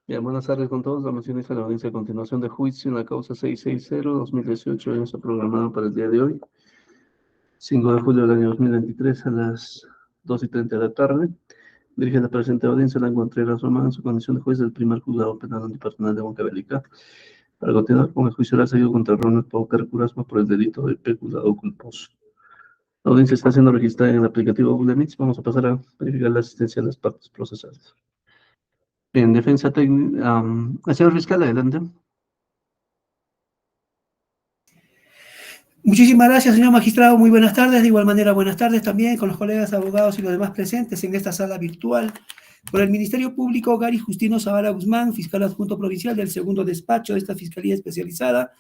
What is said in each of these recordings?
Bien, buenas tardes con todos. La moción es a la audiencia a continuación de juicio en la causa 660-2018. Está programado para el día de hoy, 5 de julio del año 2023, a las 2:30 de la tarde. Dirige la presente audiencia Alan Contreras Román en su condición de juez del primer juzgado penal antipersonal de Huancavelica. Para continuar con el juicio oral seguido contra Ronald Paucar Curasma por el delito de peculado culposo. La audiencia está siendo registrada en el aplicativo Google Meets. Vamos a pasar a verificar la asistencia de las partes procesales. Bien, defensa técnica. Señor fiscal, adelante. Muchísimas gracias, señor magistrado. Muy buenas tardes. De igual manera, buenas tardes también con los colegas abogados y los demás presentes en esta sala virtual. Por el Ministerio Público, Gary Justino Zavala Guzmán, fiscal adjunto provincial del segundo despacho de esta Fiscalía Especializada,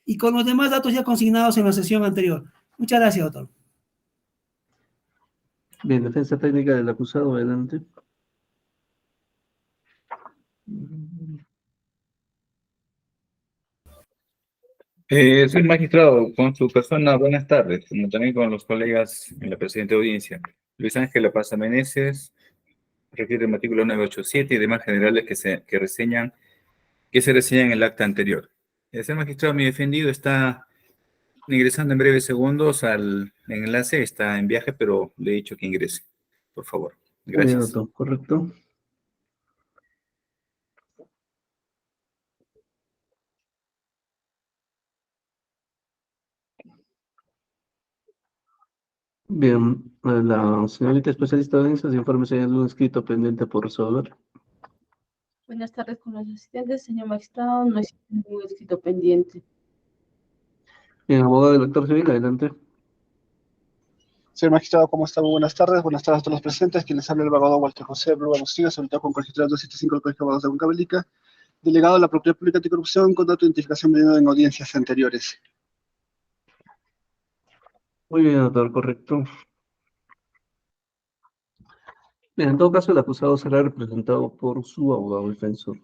y con los demás datos ya consignados en la sesión anterior. Muchas gracias, doctor. Bien, defensa técnica del acusado, adelante. Soy magistrado, con su persona, buenas tardes, como también con los colegas en la presente audiencia. Luis Ángel Paz Meneses refiere el artículo 987 y demás generales que se reseñan en el acta anterior. El señor magistrado, mi defendido está ingresando en breves segundos al enlace, está en viaje, pero le he dicho que ingrese, por favor. Muy bien, Gracias. doctor, correcto. Bien, la señorita especialista de audiencias, informe si hay algún escrito pendiente por resolver. Buenas tardes con los asistentes, señor magistrado. No existe ningún escrito pendiente. Bien, abogado del actor civil, adelante. Señor magistrado, ¿cómo está? Muy buenas tardes. Buenas tardes a todos los presentes. Quien les habla el abogado Walter José Blue Agustín, solicitado con registro 275 del Colegio de Abogados de Huancavelica, delegado a la Propiedad Pública Anticorrupción con dato de identificación medido en audiencias anteriores. Muy bien, doctor, correcto. Bien, en todo caso, el acusado será representado por su abogado defensor.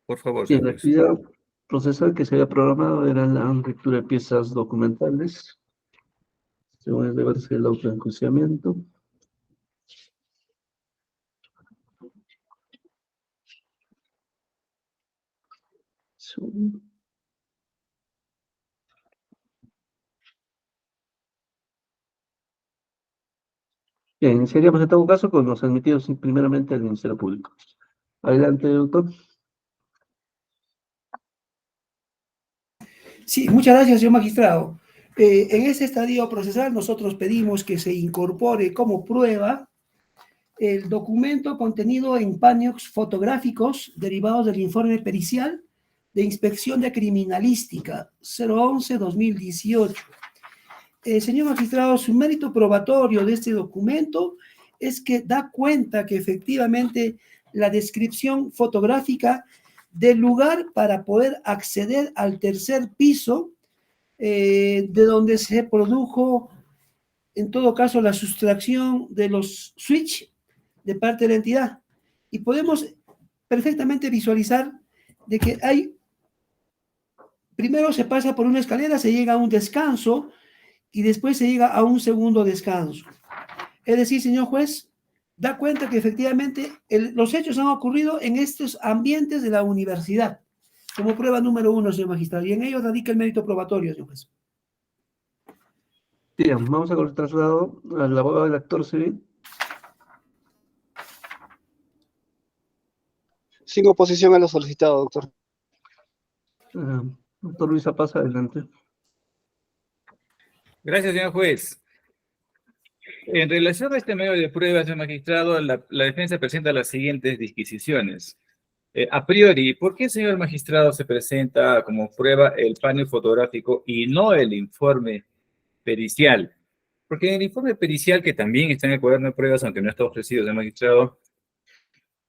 Por favor, Bien, señor la juez. actividad procesal que se había programado era la lectura de piezas documentales, según el deber ser el autoenjuiciamiento. Bien, iniciaríamos en todo caso con los admitidos primeramente al Ministerio Público. Adelante, doctor. Sí, muchas gracias, señor magistrado. En este estadio procesal nosotros pedimos que se incorpore como prueba el documento contenido en paneos fotográficos derivados del informe pericial de inspección de criminalística 011-2018. Señor magistrado, su mérito probatorio de este documento es que da cuenta que efectivamente la descripción fotográfica del lugar para poder acceder al tercer piso, de donde se produjo, en todo caso, la sustracción de los switch de parte de la entidad. Y podemos perfectamente visualizar de que primero se pasa por una escalera, se llega a un descanso y después se llega a un segundo descanso. Es decir, señor juez, da cuenta que efectivamente los hechos han ocurrido en estos ambientes de la universidad, como prueba número 1, señor magistrado, y en ello radica el mérito probatorio, señor juez. Bien, vamos a con el traslado al abogado del actor civil. Sin oposición a lo solicitado, doctor. Doctor Luis Paz, adelante. Gracias, señor juez. En relación a este medio de prueba, señor magistrado, la defensa presenta las siguientes disquisiciones. A priori, ¿por qué, señor magistrado, se presenta como prueba el panel fotográfico y no el informe pericial? Porque en el informe pericial, que también está en el cuaderno de pruebas, aunque no está ofrecido, señor magistrado,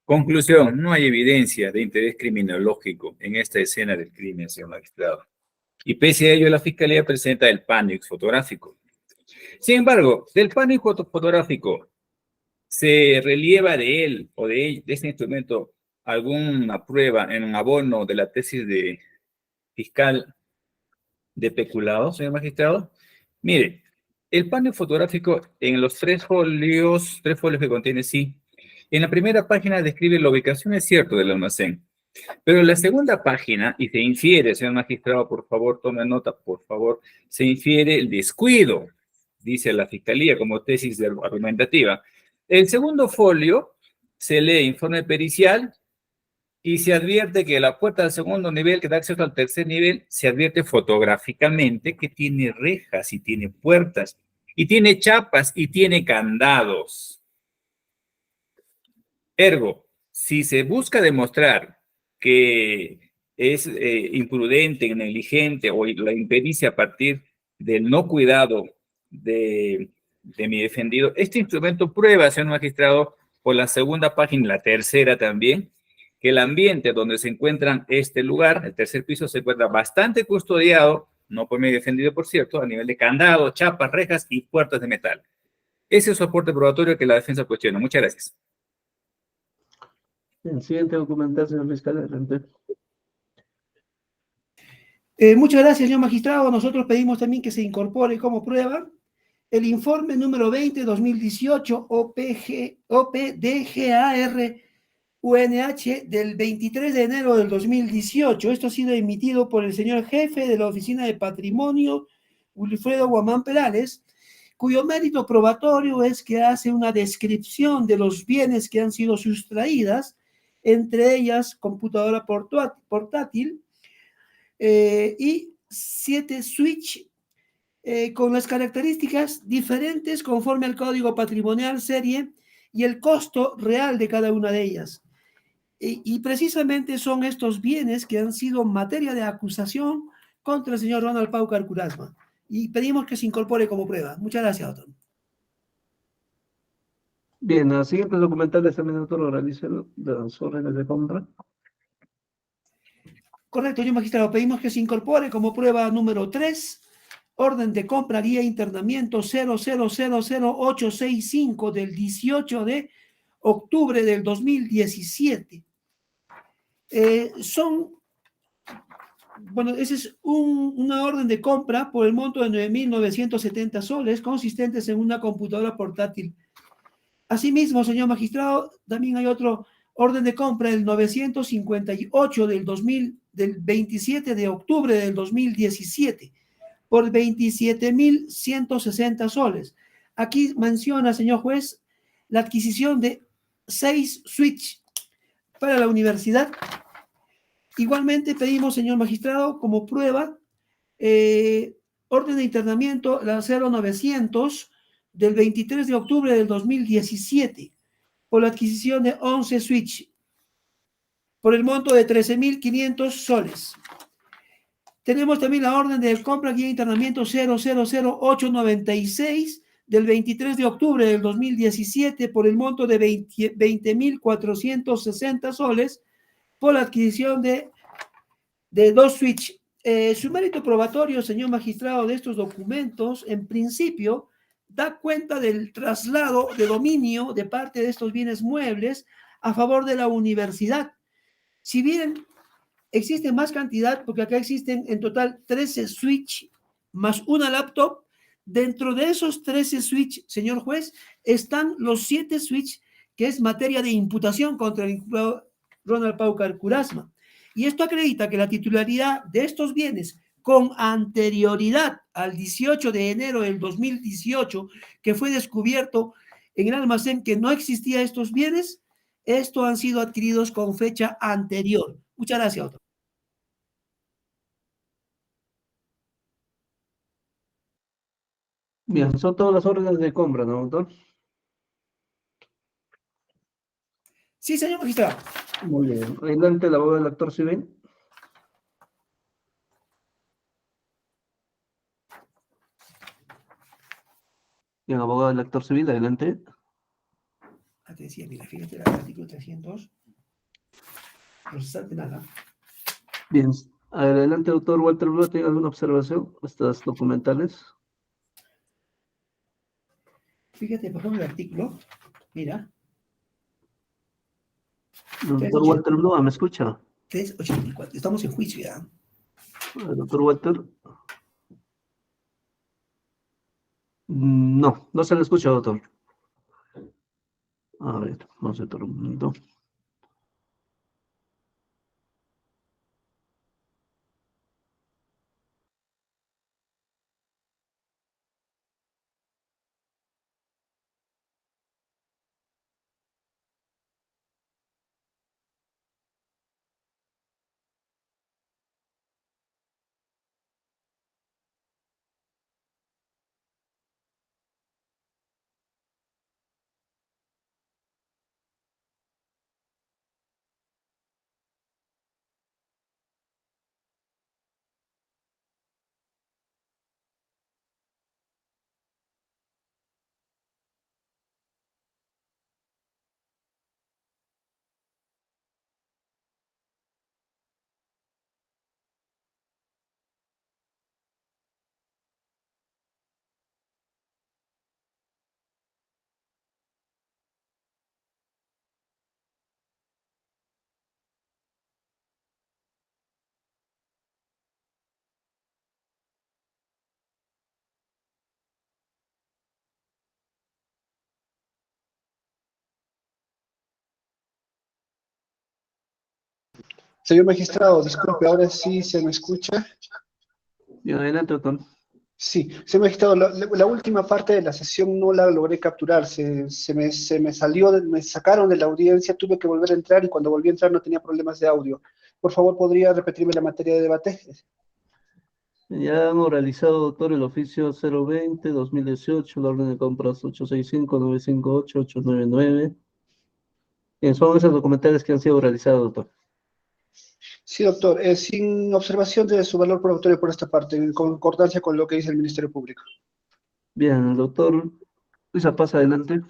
conclusión, no hay evidencia de interés criminológico en esta escena del crimen, señor magistrado. Y pese a ello, la Fiscalía presenta el panel fotográfico. Sin embargo, del panel fotográfico, ¿se relieva de él o de este instrumento alguna prueba en un abono de la tesis de fiscal de peculado, señor magistrado? Mire, el panel fotográfico en los tres folios que contiene, sí, En la primera página describe la ubicación, es cierto, del almacén. Pero en la segunda página, y se infiere, señor magistrado, por favor, tome nota, por favor, se infiere el descuido, dice la Fiscalía como tesis argumentativa. El segundo folio se lee informe pericial y se advierte que la puerta del segundo nivel, que da acceso al tercer nivel, se advierte fotográficamente que tiene rejas y tiene puertas, y tiene chapas y tiene candados. Ergo, si se busca demostrar que es imprudente, negligente o la impericia a partir del no cuidado de mi defendido, este instrumento prueba, señor magistrado, por la segunda página, la tercera también, que el ambiente donde se encuentra este lugar, el tercer piso, se encuentra bastante custodiado, no por mi defendido, por cierto, a nivel de candado, chapas, rejas y puertas de metal. Ese es su aporte probatorio que la defensa cuestiona. Muchas gracias. El siguiente documental, señor fiscal, adelante. Muchas gracias, señor magistrado. Nosotros pedimos también que se incorpore como prueba el informe número 20-2018 OPDGAR-UNH del 23 de enero del 2018. Esto ha sido emitido por el señor jefe de la Oficina de Patrimonio, Wilfredo Guamán Perales, cuyo mérito probatorio es que hace una descripción de los bienes que han sido sustraídas, entre ellas computadora portátil, y 7 switch con las características diferentes conforme al Código Patrimonial serie y el costo real de cada una de ellas. Y precisamente son estos bienes que han sido materia de acusación contra el señor Ronald Paucar Curasma. Y pedimos que se incorpore como prueba. Muchas gracias, doctor. Bien, la siguiente documental de este minuto lo realiza de las órdenes de compra. Correcto, señor magistrado. Pedimos que se incorpore como prueba número 3, orden de compra guía internamiento 0000865 del 18 de octubre del 2017. Esa es una orden de compra por el monto de 9.970 soles, consistentes en una computadora portátil. Asimismo, señor magistrado, también hay otro orden de compra, el 958 del 27 de octubre del 2017, por 27.160 soles. Aquí menciona, señor juez, la adquisición de 6 switch para la universidad. Igualmente pedimos, señor magistrado, como prueba, orden de internamiento, la 0900 del 23 de octubre del 2017, por la adquisición de 11 switch, por el monto de 13.500 soles. Tenemos también la orden de compra guía de internamiento 000896 del 23 de octubre del 2017 por el monto de 20.460 soles por la adquisición de 2 switch. Su mérito probatorio, señor magistrado, de estos documentos, en principio, da cuenta del traslado de dominio de parte de estos bienes muebles a favor de la universidad. Si bien existe más cantidad, porque acá existen en total 13 switch más una laptop, dentro de esos 13 switch, señor juez, están los 7 switch que es materia de imputación contra el Ronald Paucar Curasma. Y esto acredita que la titularidad de estos bienes con anterioridad al 18 de enero del 2018, que fue descubierto en el almacén que no existía estos bienes, estos han sido adquiridos con fecha anterior. Muchas gracias, doctor. Bien, son todas las órdenes de compra, ¿no, doctor? Sí, señor magistrado. Muy bien. Adelante, el abogado del actor civil. Bien, abogado del actor civil, adelante. Atención, mira, fíjate el artículo 300. Procesal penal. Bien, adelante, doctor Walter Blue, ¿tiene alguna observación a estas documentales? Fíjate, por ejemplo, el artículo. Mira. Doctor Walter Blue, ¿me escucha? 384. Estamos en juicio ya. Doctor Walter. No, no se le escucha, doctor. A ver, vamos a estar un momento. Señor magistrado, disculpe, ahora sí se me escucha. Bien, adelante, doctor. Sí, señor magistrado, la última parte de la sesión no la logré capturar, se me salió, me sacaron de la audiencia, tuve que volver a entrar y cuando volví a entrar no tenía problemas de audio. Por favor, ¿podría repetirme la materia de debate? Ya hemos realizado, doctor, el oficio 020-2018, la orden de compras 865-958-899. Bien, son esos documentales que han sido realizados, doctor. Sí, doctor, sin observación de su valor probatorio por esta parte, en concordancia con lo que dice el Ministerio Público. Bien, el doctor Luisa, pasa adelante.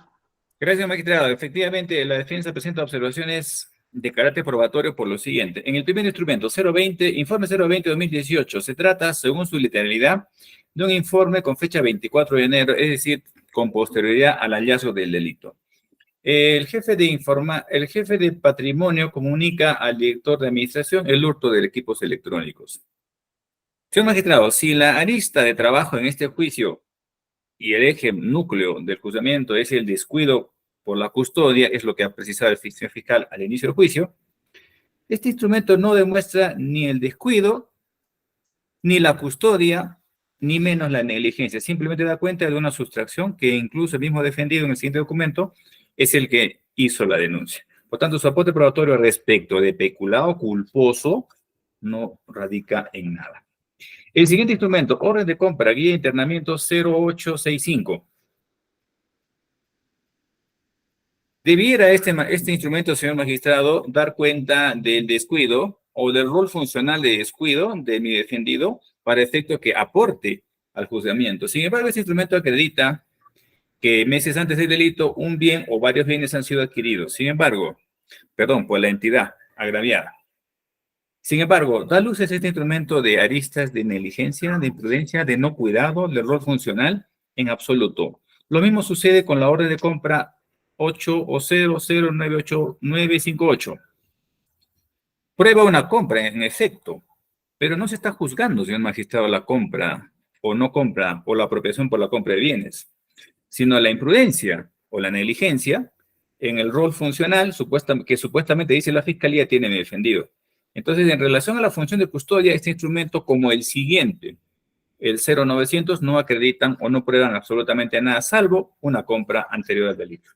Gracias, magistrado. Efectivamente, la defensa presenta observaciones de carácter probatorio por lo siguiente. En el primer instrumento, 020, informe 020-2018, se trata, según su literalidad, de un informe con fecha 24 de enero, es decir, con posterioridad al hallazgo del delito. El jefe de patrimonio comunica al director de administración el hurto de equipos electrónicos. Señor magistrado, si la arista de trabajo en este juicio y el eje núcleo del juzgamiento es el descuido por la custodia, es lo que ha precisado el fiscal al inicio del juicio, este instrumento no demuestra ni el descuido, ni la custodia, ni menos la negligencia. Simplemente da cuenta de una sustracción que incluso el mismo defendido en el siguiente documento es el que hizo la denuncia. Por tanto, su aporte probatorio respecto de peculado culposo no radica en nada. El siguiente instrumento, orden de compra, guía de internamiento 0865. Debiera este instrumento, señor magistrado, dar cuenta del descuido o del rol funcional de descuido de mi defendido para efecto que aporte al juzgamiento. Sin embargo, este instrumento acredita que meses antes del delito un bien o varios bienes han sido adquiridos. Sin embargo, por la entidad agraviada. Sin embargo, da luces este instrumento de aristas de negligencia, de imprudencia, de no cuidado, de rol funcional en absoluto. Lo mismo sucede con la orden de compra 8 o 0098958. Prueba una compra, en efecto, pero no se está juzgando, señor magistrado, la compra o no compra o la apropiación por la compra de bienes, sino la imprudencia o la negligencia en el rol funcional que supuestamente dice la fiscalía tiene mi defendido. Entonces, en relación a la función de custodia, este instrumento, como el siguiente, el 0900, no acreditan o no prueban absolutamente nada, salvo una compra anterior al delito.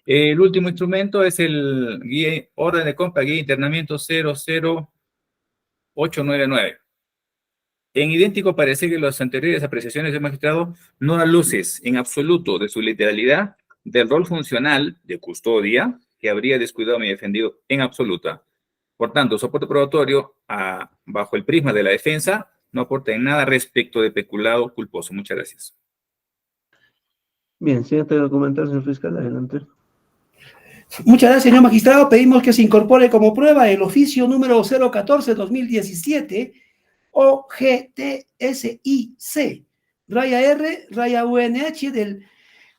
El último instrumento es el orden de compra, guía de internamiento 00899. En idéntico parece que las anteriores apreciaciones del magistrado no dan luces en absoluto de su literalidad, del rol funcional de custodia que habría descuidado a mi defendido en absoluta. Por tanto, su aporte probatorio bajo el prisma de la defensa no aporta en nada respecto de peculado culposo. Muchas gracias. Bien, siguiente documental, señor fiscal, adelante. Muchas gracias, señor magistrado. Pedimos que se incorpore como prueba el oficio número 014-2017, OGTSIC, raya R, raya UNH,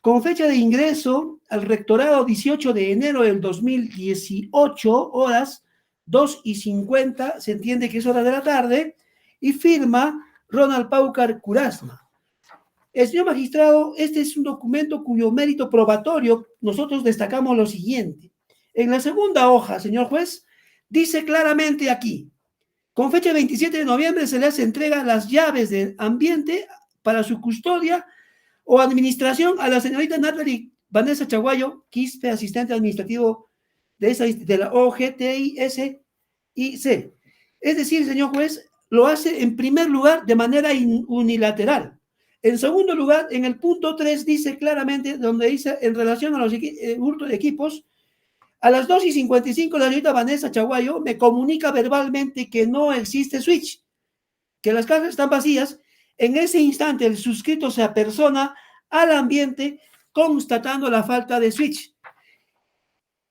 con fecha de ingreso al rectorado 18 de enero del 2018, horas 2:50, se entiende que es hora de la tarde, y firma Ronald Paucar Curasma. Señor magistrado, este es un documento cuyo mérito probatorio nosotros destacamos lo siguiente. En la segunda hoja, señor juez, dice claramente aquí, con fecha 27 de noviembre se le hace entrega las llaves del ambiente para su custodia o administración a la señorita Natalie Vanessa Chaguayo Quispe, asistente administrativo de la OGTISIC. Es decir, señor juez, lo hace en primer lugar de manera unilateral. En segundo lugar, en el punto 3 dice claramente, donde dice en relación a los hurtos de equipos, a las 2:55 la señorita Vanessa Chaguayo me comunica verbalmente que no existe switch, que las cajas están vacías. En ese instante el suscrito se apersona al ambiente constatando la falta de switch.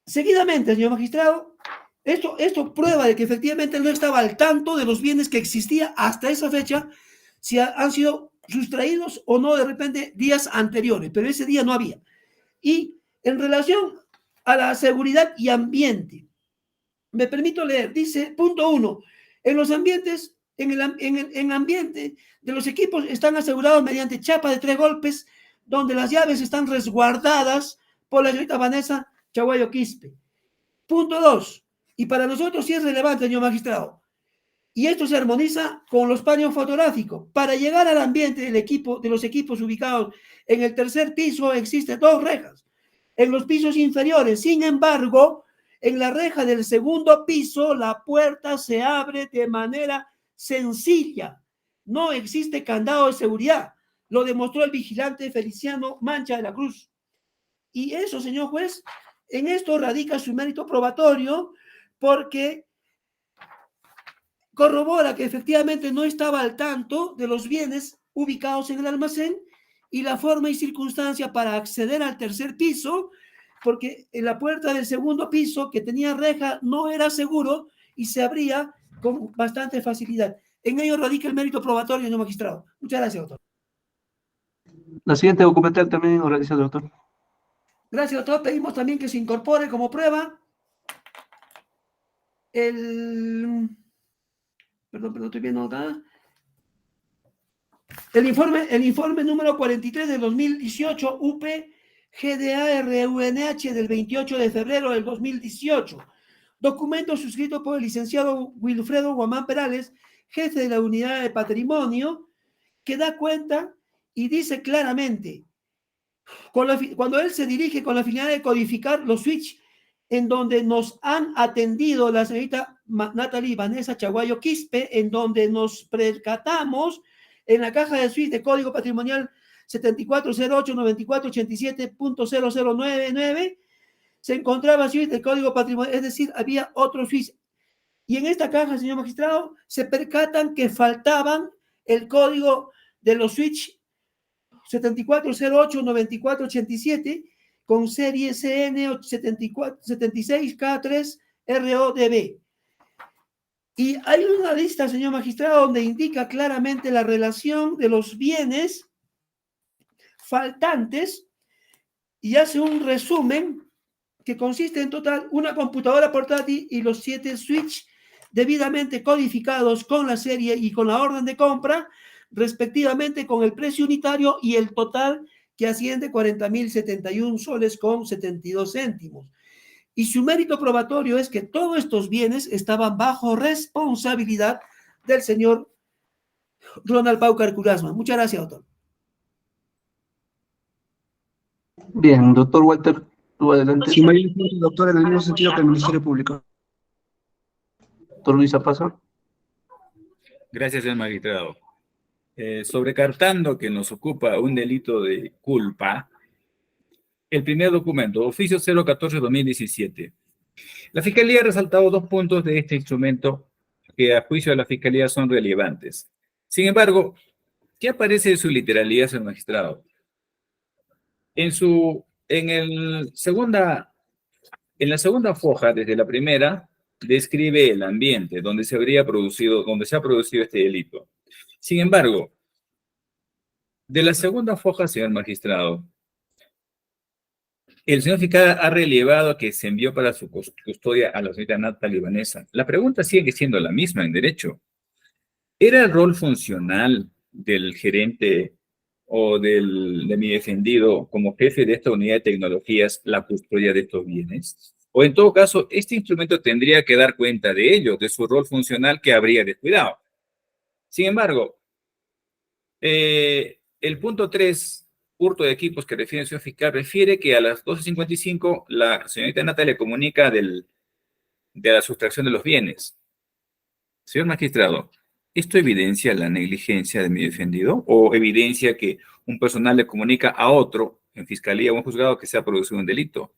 Seguidamente, señor magistrado, esto prueba de que efectivamente no estaba al tanto de los bienes que existía hasta esa fecha, si han sido sustraídos o no de repente días anteriores, pero ese día no había. Y en relación a la seguridad y ambiente, me permito leer, dice, punto 1, en los ambientes, en ambiente de los equipos están asegurados mediante chapa de 3 golpes, donde las llaves están resguardadas por la señorita Vanessa Chaguayo Quispe. Punto 2, y para nosotros sí es relevante, señor magistrado, y esto se armoniza con los paneos fotográficos. Para llegar al ambiente de los equipos ubicados en el tercer piso existen 2 rejas. En los pisos inferiores, sin embargo, en la reja del segundo piso, la puerta se abre de manera sencilla. No existe candado de seguridad. Lo demostró el vigilante Feliciano Mancha de la Cruz. Y eso, señor juez, en esto radica su mérito probatorio, porque corrobora que efectivamente no estaba al tanto de los bienes ubicados en el almacén y la forma y circunstancia para acceder al tercer piso, porque en la puerta del segundo piso, que tenía reja, no era seguro y se abría con bastante facilidad. En ello radica el mérito probatorio, señor magistrado. Muchas gracias, doctor. La siguiente documental también organiza el doctor. Gracias, doctor. Pedimos también que se incorpore como prueba Perdón, estoy viendo acá. El informe número 43 del 2018, UP GDA-RUNH del 28 de febrero del 2018. Documento suscrito por el licenciado Wilfredo Guamán Perales, jefe de la unidad de patrimonio, que da cuenta y dice claramente, cuando él se dirige con la finalidad de codificar los switch en donde nos han atendido la señorita Natalie Vanessa Chaguayo Quispe, en donde nos percatamos en la caja de switch de código patrimonial 74089487.0099, se encontraba switch de código patrimonial, es decir, había otro switch. Y en esta caja, señor magistrado, se percatan que faltaban el código de los switch 74089487 con serie CN 76K3RODB. Y hay una lista, señor magistrado, donde indica claramente la relación de los bienes faltantes y hace un resumen que consiste en total una computadora portátil y los 7 switch debidamente codificados con la serie y con la orden de compra, respectivamente con el precio unitario y el total que asciende 40.071 soles con 72 céntimos. Y su mérito probatorio es que todos estos bienes estaban bajo responsabilidad del señor Ronald Paucar Curasma. Muchas gracias, doctor. Bien, doctor Walter, tú adelante. Sí, doctor, en el mismo sentido que el Ministerio Público. Doctor Luis Apaza. Gracias, señor magistrado. Sobrecartando que nos ocupa un delito de culpa, el primer documento, oficio 014-2017. La Fiscalía ha resaltado 2 puntos de este instrumento que a juicio de la Fiscalía son relevantes. Sin embargo, ¿qué aparece de su literalidad, señor magistrado? En la segunda foja, desde la primera, describe el ambiente donde se ha producido este delito. Sin embargo, de la segunda foja, señor magistrado, el señor fiscal ha relevado que se envió para su custodia a la señorita Natalie Vanessa. La pregunta sigue siendo la misma en derecho. ¿Era el rol funcional del gerente o de mi defendido como jefe de esta unidad de tecnologías la custodia de estos bienes? O en todo caso, este instrumento tendría que dar cuenta de ello, de su rol funcional que habría descuidado. Sin embargo, el punto 3, hurto de equipos que refiere el señor fiscal, refiere que a las 12:55 la señorita Nata le comunica de la sustracción de los bienes. Señor magistrado, ¿esto evidencia la negligencia de mi defendido o evidencia que un personal le comunica a otro en fiscalía o en juzgado que se ha producido un delito?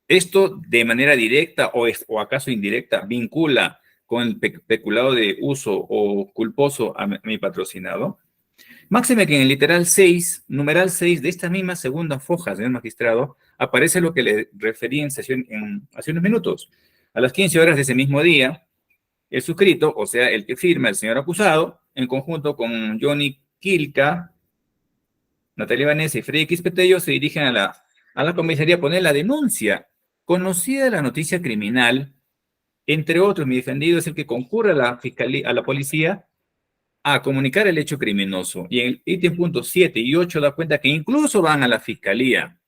¿Esto de manera directa o acaso indirecta vincula con el peculado de uso o culposo a mi patrocinado? Máxime que en el literal 6, numeral 6 de esta misma segunda foja, señor magistrado, aparece lo que le referí hace unos minutos. A las 15 horas de ese mismo día, el suscrito, o sea, el que firma el señor acusado, en conjunto con Johnny Quilca, Natalia Vanessa y Freddy Quispetello, se dirigen a la comisaría a poner la denuncia. Conocida la noticia criminal, entre otros, mi defendido es el que concurre a la fiscalía, a la policía, a comunicar el hecho criminoso. Y en el ítem punto 7 y 8 da cuenta que incluso van a la fiscalía.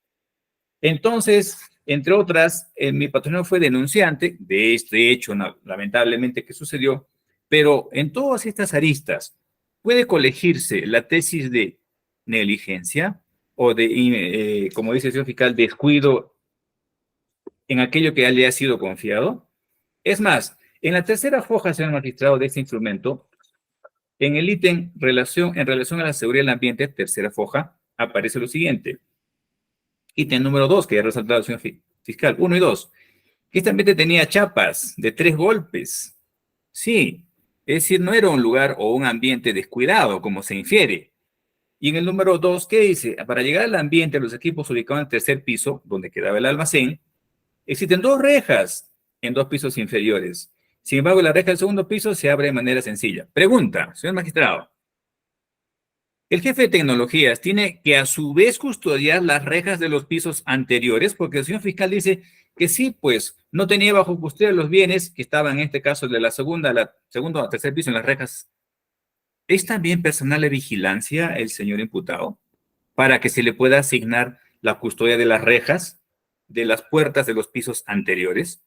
Entonces, entre otras, mi patrocinador fue denunciante de este hecho, lamentablemente, que sucedió, pero en todas estas aristas, ¿puede colegirse la tesis de negligencia o de, como dice el señor fiscal, descuido en aquello que le ha sido confiado? Es más, en la tercera foja, señor magistrado, de este instrumento, en el ítem en relación a la seguridad del ambiente, tercera foja, aparece lo siguiente. Ítem número 2, que ya ha resaltado el señor fiscal, 1 y 2. Este ambiente tenía chapas de 3 golpes. Sí, es decir, no era un lugar o un ambiente descuidado, como se infiere. Y en el número 2, ¿qué dice? Para llegar al ambiente, los equipos ubicados en el tercer piso, donde quedaba el almacén, existen 2 rejas en 2 pisos inferiores. Sin embargo, la reja del segundo piso se abre de manera sencilla. Pregunta, señor magistrado. El jefe de tecnologías tiene que a su vez custodiar las rejas de los pisos anteriores, porque el señor fiscal dice que sí, pues no tenía bajo custodia los bienes que estaban en este caso de la segundo o tercer piso en las rejas. ¿Es también personal de vigilancia el señor imputado para que se le pueda asignar la custodia de las rejas de las puertas de los pisos anteriores?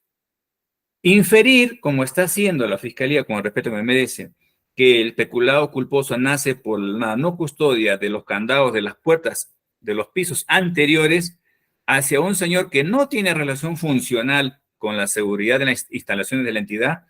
Inferir, como está haciendo la fiscalía con el respeto que me merece, que el peculado culposo nace por la no custodia de los candados de las puertas de los pisos anteriores hacia un señor que no tiene relación funcional con la seguridad de las instalaciones de la entidad,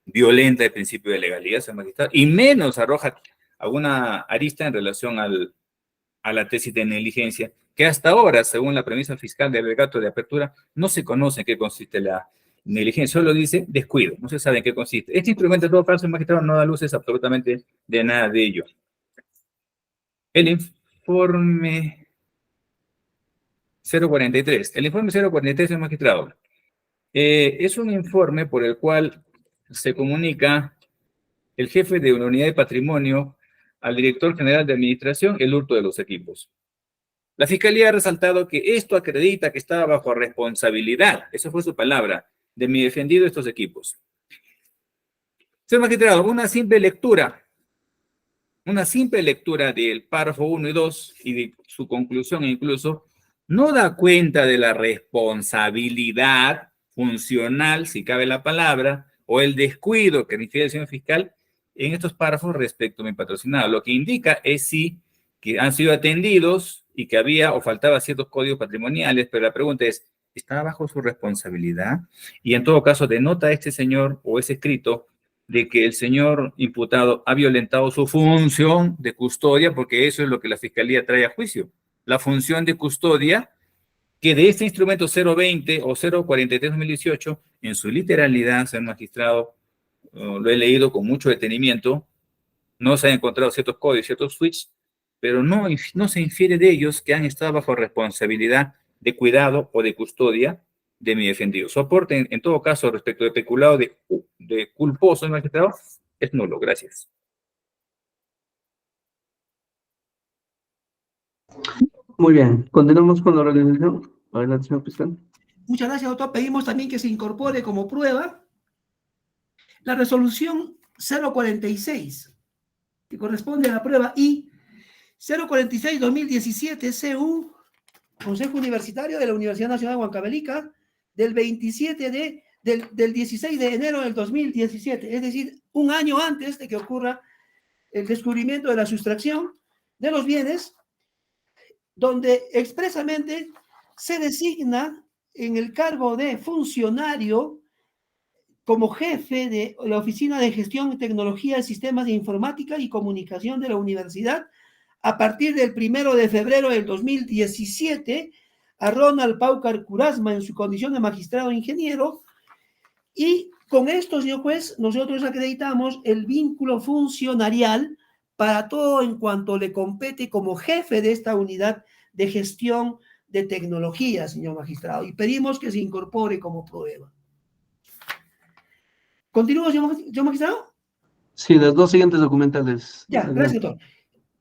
violenta el principio de legalidad, señor magistrado, y menos arroja alguna arista en relación a la tesis de negligencia, que hasta ahora, según la premisa fiscal del alegato de apertura, no se conoce en qué consiste la negligencia, solo dice descuido, no se sabe en qué consiste. Este instrumento, en todo caso, el magistrado no da luces absolutamente de nada de ello. El informe 043. El informe 043 del magistrado es un informe por el cual se comunica el jefe de una unidad de patrimonio al director general de administración el hurto de los equipos. La fiscalía ha resaltado que esto acredita que estaba bajo responsabilidad, eso fue su palabra, de mi defendido estos equipos. Señor magistrado, una simple lectura del párrafo 1 y 2 y de su conclusión incluso, no da cuenta de la responsabilidad funcional, si cabe la palabra, o el descuido que refiere el señor fiscal en estos párrafos respecto a mi patrocinado. Lo que indica es sí que han sido atendidos y que había o faltaba ciertos códigos patrimoniales, pero la pregunta es, ¿está bajo su responsabilidad? Y en todo caso, denota este señor o ese escrito de que el señor imputado ha violentado su función de custodia, porque eso es lo que la fiscalía trae a juicio. La función de custodia, que de este instrumento 020 o 043-2018, en su literalidad, señor magistrado, lo he leído con mucho detenimiento, no se han encontrado ciertos códigos, ciertos switches, pero no se infiere de ellos que han estado bajo responsabilidad de cuidado o de custodia de mi defendido. Su aporte, en todo caso, respecto de peculado de culposo, magistrado, es nulo. Gracias. Muy bien, continuamos con la organización. Adelante, señor fiscal. Muchas gracias, doctor. Pedimos también que se incorpore como prueba la resolución 046, que corresponde a la prueba I 046-2017 CU, Consejo Universitario de la Universidad Nacional de Huancavelica, del 16 de enero del 2017, es decir, un año antes de que ocurra el descubrimiento de la sustracción de los bienes, donde expresamente se designa en el cargo de funcionario como jefe de la Oficina de Gestión, Tecnología, Sistemas de Informática y Comunicación de la Universidad, a partir del 1 de febrero del 2017, a Ronald Paucar Curasma en su condición de magistrado ingeniero, y con esto, señor juez, nosotros acreditamos el vínculo funcionarial para todo en cuanto le compete como jefe de esta unidad de gestión de tecnología, señor magistrado, y pedimos que se incorpore como prueba. ¿Continúo, señor magistrado? Sí, las dos siguientes documentales. Ya, gracias, doctor.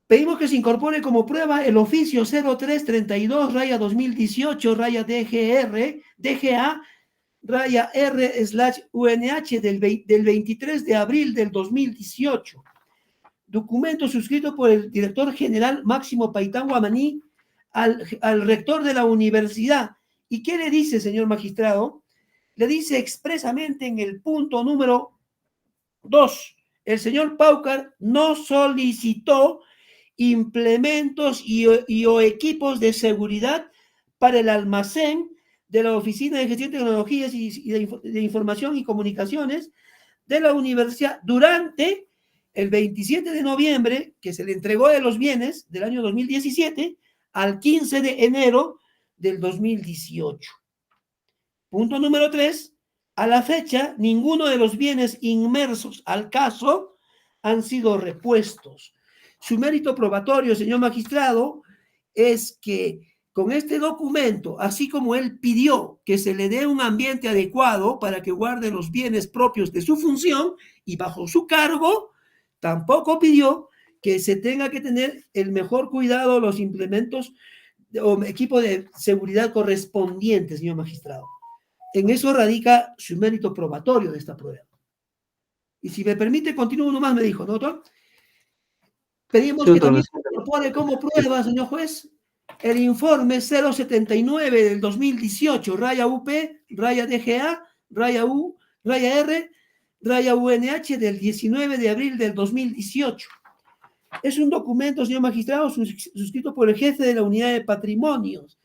Pedimos que se incorpore como prueba el oficio 0332-2018-DGA-R/R/UNH del 23 de abril del 2018. Documento suscrito por el director general Máximo Paitán Guamaní al rector de la universidad. ¿Y qué le dice, señor magistrado? Le dice expresamente en el punto número 2, el señor Paucar no solicitó implementos o equipos de seguridad para el almacén de la Oficina de Gestión de Tecnologías y de Información y Comunicaciones de la universidad durante el 27 de noviembre, que se le entregó de los bienes del año 2017, al 15 de enero del 2018. Punto número 3. A la fecha, ninguno de los bienes inmersos al caso han sido repuestos. Su mérito probatorio, señor magistrado, es que con este documento, así como él pidió que se le dé un ambiente adecuado para que guarde los bienes propios de su función y bajo su cargo, tampoco pidió que se tenga que tener el mejor cuidado, los implementos o equipo de seguridad correspondientes, señor magistrado. En eso radica su mérito probatorio de esta prueba. Y si me permite, continúo nomás, me dijo, ¿no, doctor? Pedimos que también se incorpore como prueba, señor juez, el informe 079 del 2018, raya UP, raya DGA, raya U, raya R, raya UNH del 19 de abril del 2018. Es un documento, señor magistrado, suscrito por el jefe de la unidad de patrimonios.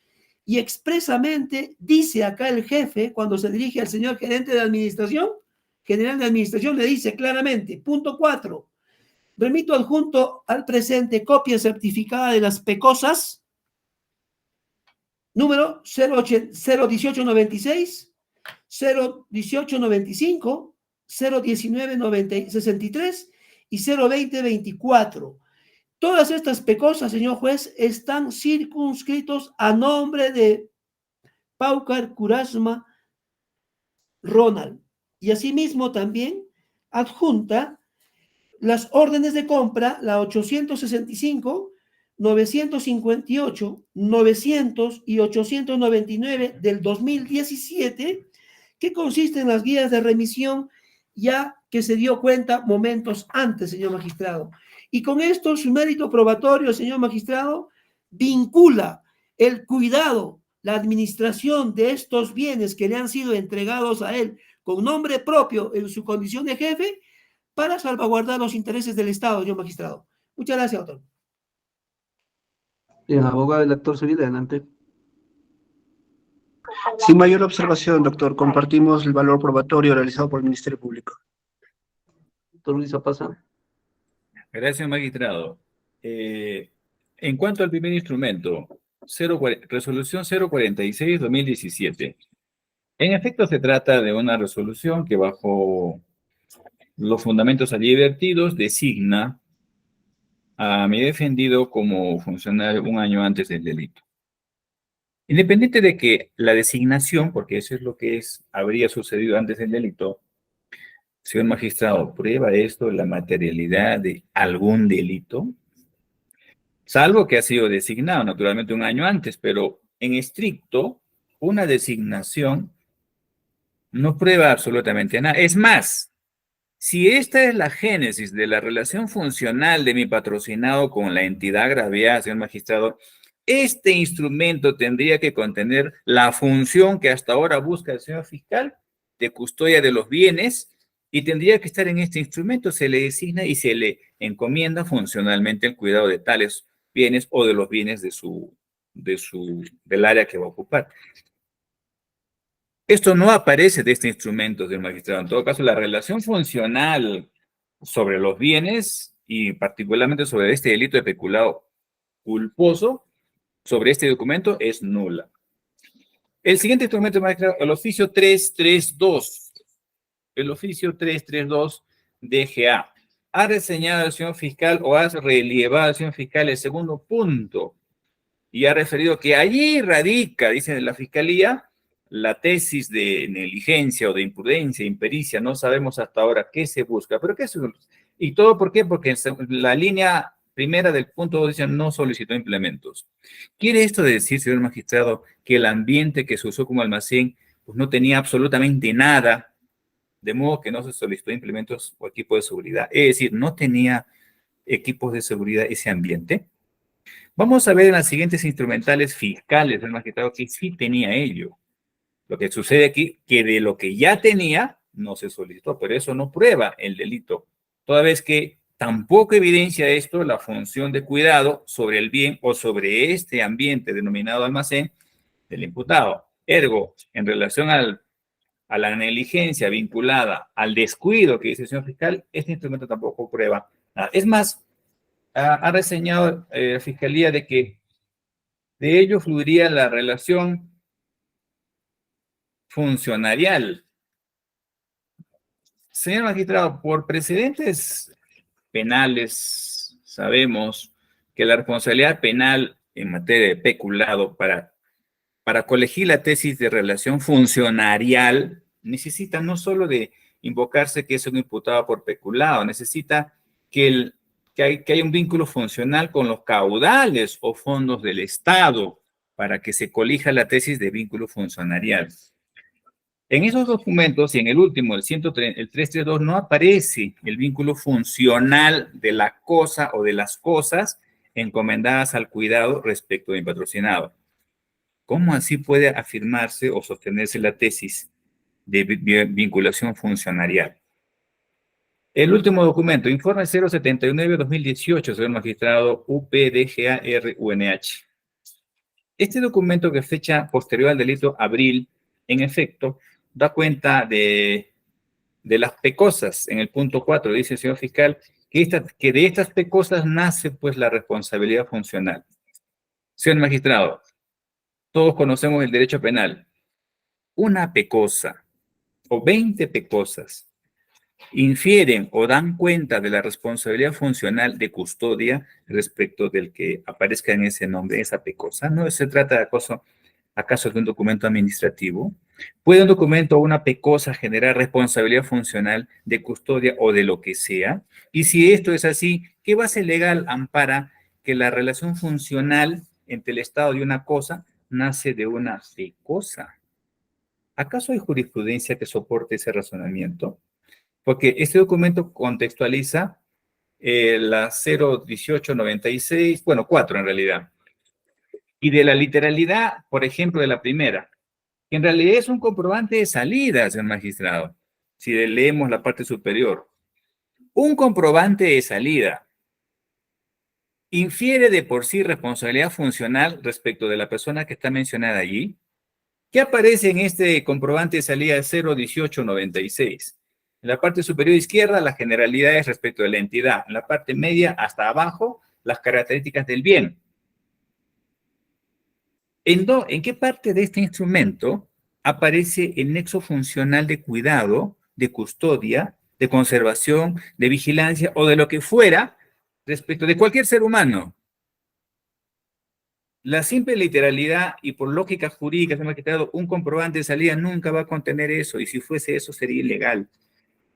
Y expresamente dice acá el jefe, cuando se dirige al señor gerente de administración, general de administración, le dice claramente, punto 4, remito adjunto al presente copia certificada de las PECOSAS, número 01896, 01895, 01963 y 02024. Todas estas PECOSAS, señor juez, están circunscritos a nombre de Paucar Curasma Ronald. Y asimismo también adjunta las órdenes de compra, la 865, 958, 900 y 899 del 2017, que consisten en las guías de remisión ya que se dio cuenta momentos antes, señor magistrado. Y con esto su mérito probatorio, señor magistrado, vincula el cuidado, la administración de estos bienes que le han sido entregados a él con nombre propio en su condición de jefe para salvaguardar los intereses del Estado, señor magistrado. Muchas gracias, doctor. Bien, abogado del actor civil, adelante. Sin mayor observación, doctor, compartimos el valor probatorio realizado por el Ministerio Público. Doctor Luis Zapasa. Gracias, magistrado. En cuanto al primer instrumento, resolución 046-2017. En efecto, se trata de una resolución que bajo los fundamentos allí vertidos designa a mi defendido como funcionario un año antes del delito. Independiente de que la designación, porque eso es lo que habría sucedido antes del delito, señor magistrado, ¿prueba esto la materialidad de algún delito? Salvo que ha sido designado, naturalmente, un año antes, pero en estricto, una designación no prueba absolutamente nada. Es más, Si esta es la génesis de la relación funcional de mi patrocinado con la entidad agraviada, señor magistrado, este instrumento tendría que contener la función que hasta ahora busca el señor fiscal de custodia de los bienes y tendría que estar en este instrumento, se le designa y se le encomienda funcionalmente el cuidado de tales bienes o de los bienes del área que va a ocupar. Esto no aparece de este instrumento del magistrado. En todo caso, la relación funcional sobre los bienes y particularmente sobre este delito de peculado culposo sobre este documento es nula. El siguiente instrumento, magistrado, el oficio 332. El oficio 332 DGA. Ha reseñado al señor fiscal o ha relevado al señor fiscal el segundo punto y ha referido que allí radica, dice la fiscalía, la tesis de negligencia o de imprudencia, impericia, no sabemos hasta ahora qué se busca, pero qué se busca. ¿Y todo por qué? Porque la línea primera del punto 2 dice no solicitó implementos. ¿Quiere esto decir, señor magistrado, que el ambiente que se usó como almacén pues no tenía absolutamente nada, de modo que no se solicitó implementos o equipos de seguridad? Es decir, no tenía equipos de seguridad ese ambiente. Vamos a ver en las siguientes instrumentales fiscales del magistrado que sí tenía ello. Lo que sucede aquí, que de lo que ya tenía, no se solicitó, pero eso no prueba el delito, toda vez que tampoco evidencia esto la función de cuidado sobre el bien o sobre este ambiente denominado almacén del imputado. Ergo, en relación a la negligencia vinculada al descuido que dice el señor fiscal, este instrumento tampoco prueba nada. Es más, ha reseñado la fiscalía de que de ello fluiría la relación funcionarial. Señor magistrado, por precedentes penales, sabemos que la responsabilidad penal en materia de peculado para colegir la tesis de relación funcionarial necesita no solo de invocarse que es un imputado por peculado, necesita que haya un vínculo funcional con los caudales o fondos del Estado para que se colija la tesis de vínculo funcionarial. En esos documentos y en el último, el 332, no aparece el vínculo funcional de la cosa o de las cosas encomendadas al cuidado respecto de mi patrocinado. ¿Cómo así puede afirmarse o sostenerse la tesis de vinculación funcionarial? El último documento, informe 079-2018, señor magistrado UPDGA-RUNH. Este documento, que fecha posterior al delito abril, en efecto, da cuenta de las pecosas. En el punto 4 dice el señor fiscal que de estas pecosas nace pues la responsabilidad funcional. Señor magistrado, todos conocemos el derecho penal. Una pecosa o 20 pecosas infieren o dan cuenta de la responsabilidad funcional de custodia respecto del que aparezca en ese nombre, esa pecosa. No se trata de acaso de un documento administrativo. ¿Puede un documento o una pecosa generar responsabilidad funcional de custodia o de lo que sea? Y si esto es así, ¿qué base legal ampara que la relación funcional entre el Estado y una cosa nace de una pecosa? ¿Acaso hay jurisprudencia que soporte ese razonamiento? Porque este documento contextualiza la 01896, bueno, 4 en realidad. Y de la literalidad, por ejemplo, de la primera, que en realidad es un comprobante de salida, señor magistrado, si leemos la parte superior. Un comprobante de salida infiere de por sí responsabilidad funcional respecto de la persona que está mencionada allí. ¿Qué aparece en este comprobante de salida 01896? En la parte superior izquierda, las generalidades respecto de la entidad. En la parte media, hasta abajo, las características del bien. ¿En qué parte de este instrumento aparece el nexo funcional de cuidado, de custodia, de conservación, de vigilancia o de lo que fuera respecto de cualquier ser humano? La simple literalidad y por lógica jurídica, se me ha quitado un comprobante de salida, nunca va a contener eso, y si fuese eso sería ilegal.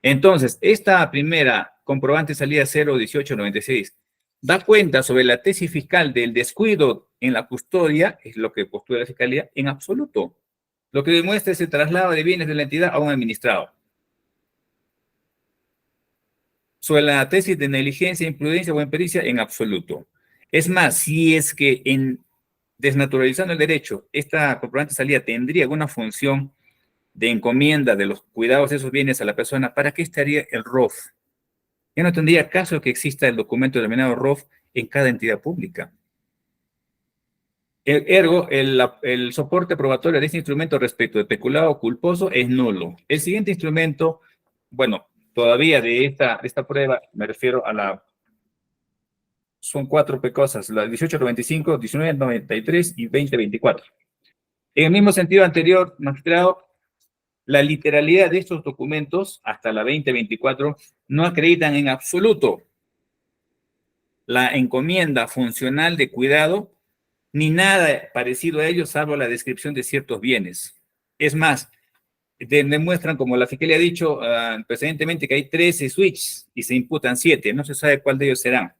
Entonces, esta primera comprobante de salida 01896 da cuenta sobre la tesis fiscal del descuido en la custodia, es lo que postula la fiscalía, en absoluto. Lo que demuestra es el traslado de bienes de la entidad a un administrado. sobre la tesis de negligencia, imprudencia o impericia en absoluto. Es más, si es que en desnaturalizando el derecho, esta comprobante de salida tendría alguna función de encomienda de los cuidados de esos bienes a la persona, ¿para qué estaría el ROF? Ya no tendría caso que exista el documento denominado ROF en cada entidad pública. Ergo, el soporte probatorio de este instrumento respecto de peculado culposo es nulo. El siguiente instrumento, bueno, todavía de esta prueba, me refiero a la... Son 4 cosas, la 1895, 1993 y 2024. En el mismo sentido anterior, magistrado, la literalidad de estos documentos, hasta la 2024, no acreditan en absoluto la encomienda funcional de cuidado, ni nada parecido a ello, salvo la descripción de ciertos bienes. Es más, demuestran, como la Fiscalía ha dicho precedentemente, que hay 13 switches y se imputan 7, no se sabe cuál de ellos serán.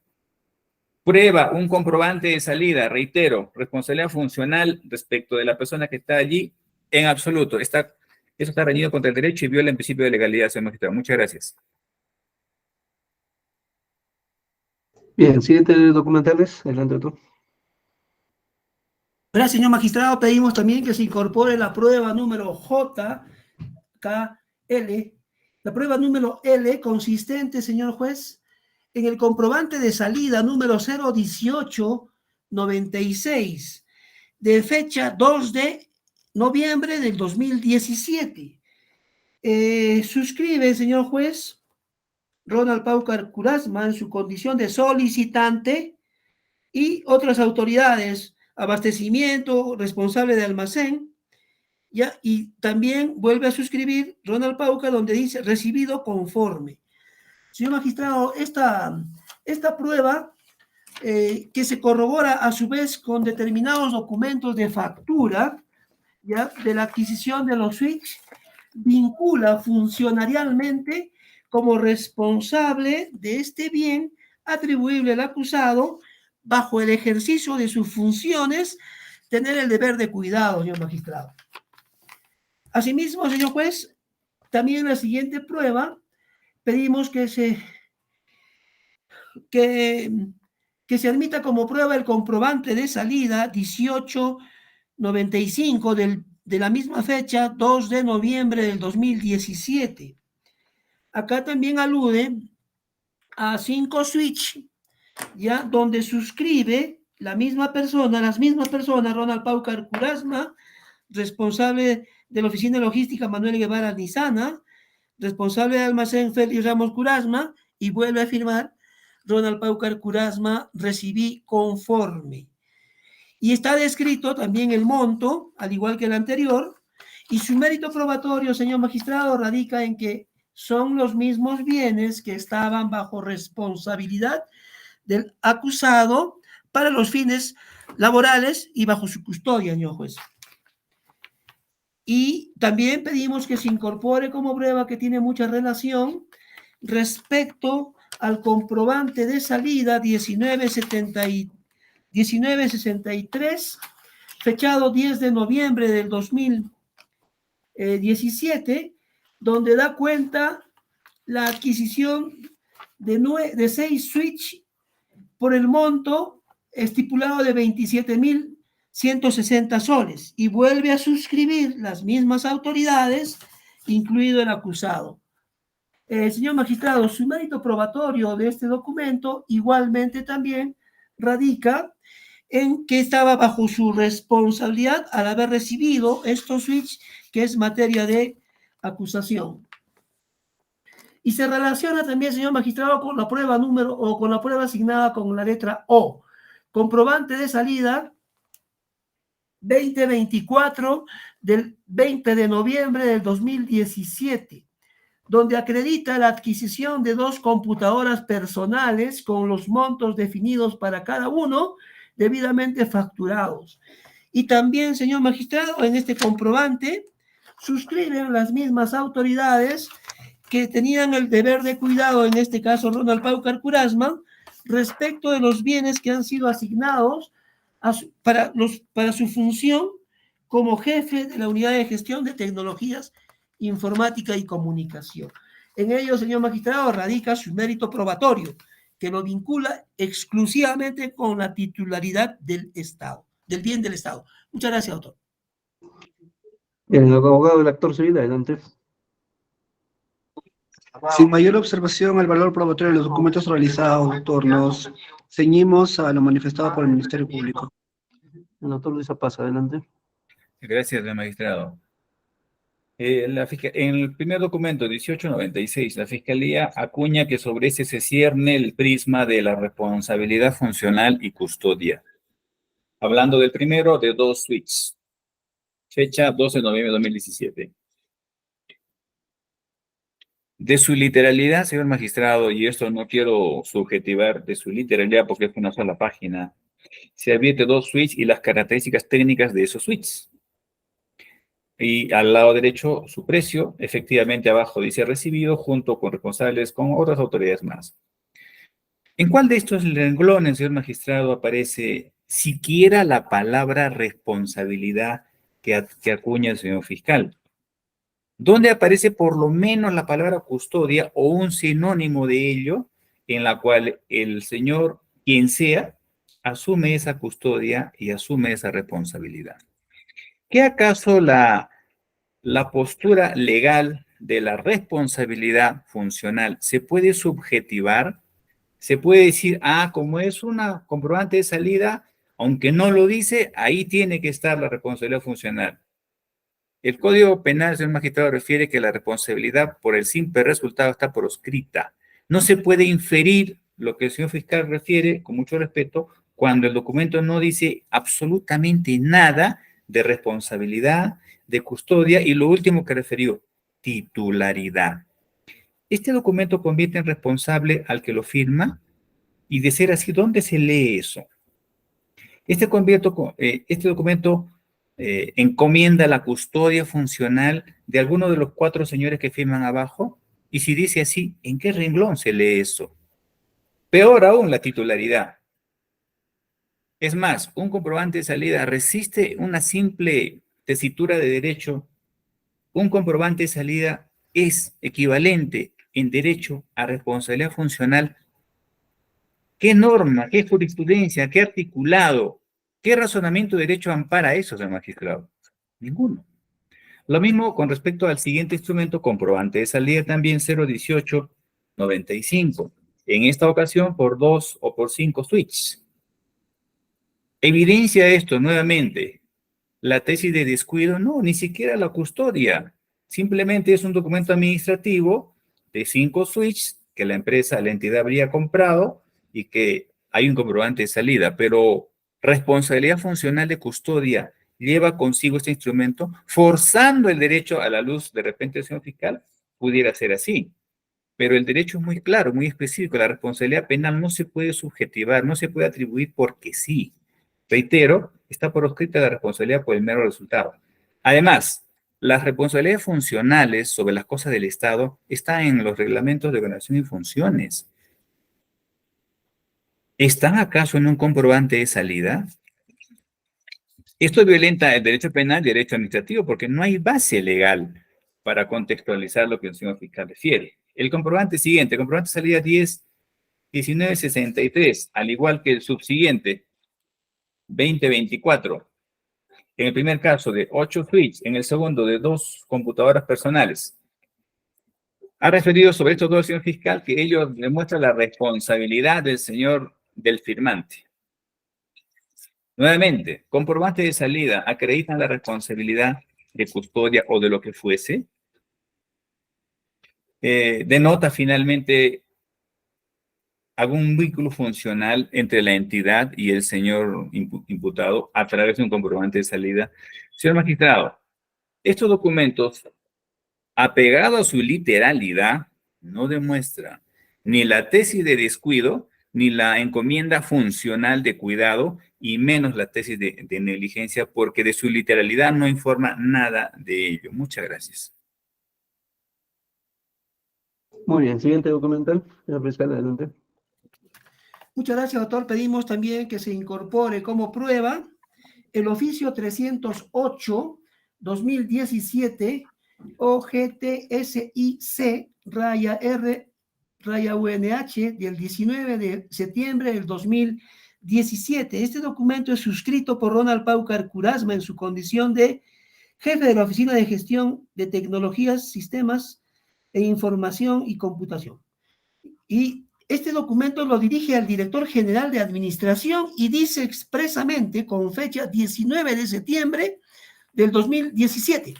Prueba un comprobante de salida, reitero, responsabilidad funcional respecto de la persona que está allí, en absoluto. Eso está reñido contra el derecho y viola el principio de legalidad, señor magistrado. Muchas gracias. Bien, siguiente documentales, adelante tú. Gracias, señor magistrado. Pedimos también que se incorpore la prueba número JKL. La prueba número L consistente, señor juez, en el comprobante de salida número 01896 de fecha 2 de noviembre del 2017. Suscribe, señor juez, Ronald Paucar Curasma en su condición de solicitante y otras autoridades, abastecimiento, responsable de almacén, ¿ya? Y también vuelve a suscribir Ronald Paucar donde dice recibido conforme. Señor magistrado, esta prueba que se corrobora a su vez con determinados documentos de factura, ¿ya?, de la adquisición de los switch, vincula funcionarialmente como responsable de este bien atribuible al acusado bajo el ejercicio de sus funciones, tener el deber de cuidado, señor magistrado. Asimismo, señor juez, también la siguiente prueba pedimos que se admita como prueba el comprobante de salida 1895 de la misma fecha, 2 de noviembre del 2017. Acá también alude a 5 switch, ya, donde suscribe las mismas personas, Ronald Paucar Curasma, responsable de la oficina logística Manuel Guevara Nizana, responsable de almacén Félix Ramos Curasma, y vuelve a firmar Ronald Paucar Curasma, recibí conforme. Y está descrito también el monto, al igual que el anterior, y su mérito probatorio, señor magistrado, radica en que son los mismos bienes que estaban bajo responsabilidad del acusado para los fines laborales y bajo su custodia, señor juez. Y también pedimos que se incorpore como prueba que tiene mucha relación respecto al comprobante de salida 1963, fechado 10 de noviembre del 2017, donde da cuenta la adquisición de 6 switch por el monto estipulado de 27.160 soles y vuelve a suscribir las mismas autoridades, incluido el acusado. Señor magistrado, su mérito probatorio de este documento igualmente también radica en que estaba bajo su responsabilidad al haber recibido estos switch, que es materia de acusación. Y se relaciona también, señor magistrado, con la prueba con la prueba asignada con la letra O. Comprobante de salida 2024 del 20 de noviembre del 2017, donde acredita la adquisición de 2 computadoras personales con los montos definidos para cada uno, debidamente facturados. Y también, señor magistrado, en este comprobante suscriben las mismas autoridades que tenían el deber de cuidado, en este caso Ronald Paucar Curasma, respecto de los bienes que han sido asignados para su función como jefe de la unidad de gestión de tecnologías, informática y comunicación. En ello, señor magistrado, radica su mérito probatorio, que lo vincula exclusivamente con la titularidad del Estado, del bien del Estado. Muchas gracias, doctor. El abogado del actor civil, adelante. Sin mayor observación al valor probatorio de los documentos realizados, doctor, nos ceñimos a lo manifestado por el Ministerio Público. El doctor Luis Paz, adelante. Gracias, señor magistrado. En el primer documento, 1896, la Fiscalía acuña que sobre ese se cierne el prisma de la responsabilidad funcional y custodia. Hablando del primero, de 2 suites. Fecha 12 de noviembre de 2017. De su literalidad, señor magistrado, y esto no quiero subjetivar de su literalidad porque es una sola página, se advierte 2 suites y las características técnicas de esos suites. Y al lado derecho, su precio, efectivamente abajo dice recibido, junto con responsables, con otras autoridades más. ¿En cuál de estos renglones, señor magistrado, aparece siquiera la palabra responsabilidad que acuña el señor fiscal? ¿Dónde aparece por lo menos la palabra custodia o un sinónimo de ello en la cual el señor, quien sea, asume esa custodia y asume esa responsabilidad? ¿Qué acaso la postura legal de la responsabilidad funcional se puede subjetivar? Se puede decir, como es una comprobante de salida, aunque no lo dice, ahí tiene que estar la responsabilidad funcional. El Código Penal, señor magistrado, refiere que la responsabilidad por el simple resultado está proscrita. No se puede inferir lo que el señor fiscal refiere, con mucho respeto, cuando el documento no dice absolutamente nada de responsabilidad, de custodia, y lo último que refirió, titularidad. Este documento convierte en responsable al que lo firma, y de ser así, ¿dónde se lee eso? Este documento encomienda la custodia funcional de alguno de los 4 señores que firman abajo, y si dice así, ¿en qué renglón se lee eso? Peor aún, la titularidad. Es más, un comprobante de salida resiste una simple tesitura de derecho. Un comprobante de salida es equivalente en derecho a responsabilidad funcional. ¿Qué norma, qué jurisprudencia, qué articulado, qué razonamiento de derecho ampara eso, señor magistrado? Ninguno. Lo mismo con respecto al siguiente instrumento, comprobante de salida, también 01895. En esta ocasión por 2 o por 5 suites. ¿Evidencia esto nuevamente la tesis de descuido? No, ni siquiera la custodia. Simplemente es un documento administrativo de 5 suites que la entidad habría comprado y que hay un comprobante de salida, pero responsabilidad funcional de custodia lleva consigo este instrumento, forzando el derecho a la luz de repente del señor fiscal, pudiera ser así. Pero el derecho es muy claro, muy específico. La responsabilidad penal no se puede subjetivar, no se puede atribuir porque sí. Reitero, está proscrita la responsabilidad por el mero resultado. Además, las responsabilidades funcionales sobre las cosas del Estado están en los reglamentos de organización y funciones. ¿Están acaso en un comprobante de salida? Esto violenta el derecho penal y el derecho administrativo porque no hay base legal para contextualizar lo que el señor fiscal refiere. El comprobante siguiente, comprobante de salida 1963, al igual que el subsiguiente, 2024. En el primer caso de 8 suites, en el segundo de 2 computadoras personales. Ha referido sobre estos 2 el señor fiscal que ello demuestra la responsabilidad del firmante. Nuevamente, comprobante de salida, ¿acreditan la responsabilidad de custodia o de lo que fuese? Denota finalmente algún vínculo funcional entre la entidad y el señor imputado a través de un comprobante de salida. Señor magistrado, estos documentos, apegados a su literalidad, no demuestran ni la tesis de descuido, ni la encomienda funcional de cuidado, y menos la tesis de negligencia, porque de su literalidad no informa nada de ello. Muchas gracias. Muy bien, siguiente documental. Señor fiscal, adelante. Muchas gracias, doctor. Pedimos también que se incorpore como prueba el oficio 308-2017 OGTSIC-R-UNH del 19 de septiembre del 2017. Este documento es suscrito por Ronald Paucar Curasma en su condición de jefe de la Oficina de Gestión de Tecnologías, Sistemas e Información y Computación. Y este documento lo dirige al director general de Administración y dice expresamente con fecha 19 de septiembre del 2017.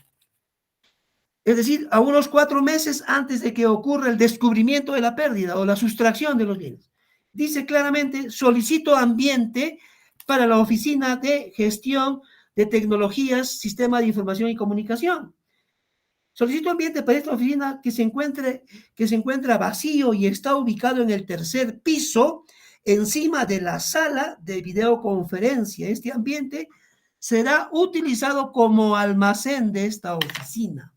Es decir, a unos 4 meses antes de que ocurra el descubrimiento de la pérdida o la sustracción de los bienes. Dice claramente, solicito ambiente para la Oficina de Gestión de Tecnologías, Sistema de Información y Comunicación. Solicito ambiente para esta oficina que se encuentra vacío y está ubicado en el 3er piso, encima de la sala de videoconferencia. Este ambiente será utilizado como almacén de esta oficina.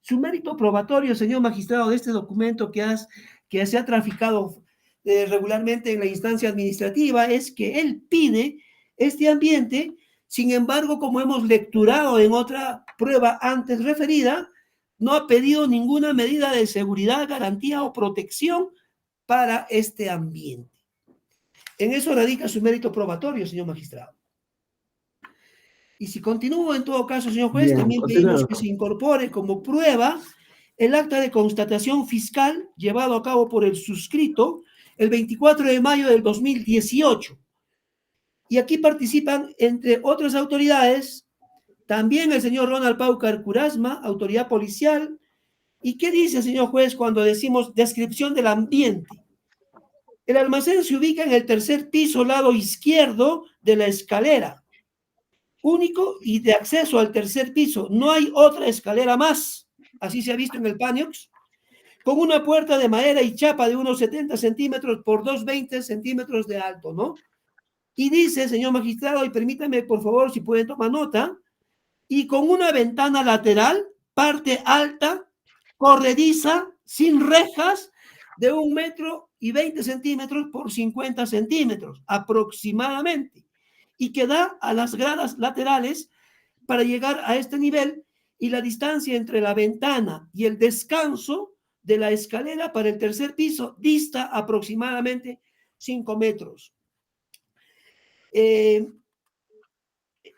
Su mérito probatorio, señor magistrado, de este documento que se ha traficado regularmente en la instancia administrativa es que él pide este ambiente. Sin embargo, como hemos lecturado en otra prueba antes referida, no ha pedido ninguna medida de seguridad, garantía o protección para este ambiente. En eso radica su mérito probatorio, señor magistrado. Y si continúo, en todo caso, señor juez, Bien, también pedimos que se incorpore como prueba el acta de constatación fiscal llevado a cabo por el suscrito el 24 de mayo del 2018. Y aquí participan, entre otras autoridades, también el señor Ronald Paucar Curasma, autoridad policial. ¿Y qué dice, señor juez, cuando decimos descripción del ambiente? El almacén se ubica en el 3er piso, lado izquierdo de la escalera, único y de acceso al 3er piso. No hay otra escalera más, así se ha visto en el Paniox, con una puerta de madera y chapa de unos 70 centímetros por 220 centímetros de alto, ¿no? Y dice, señor magistrado, y permítame, por favor, si pueden tomar nota, y con una ventana lateral, parte alta, corrediza, sin rejas, de 1,20 metros por 50 centímetros, aproximadamente, y que da a las gradas laterales para llegar a este nivel, y la distancia entre la ventana y el descanso de la escalera para el 3er piso dista aproximadamente 5 metros.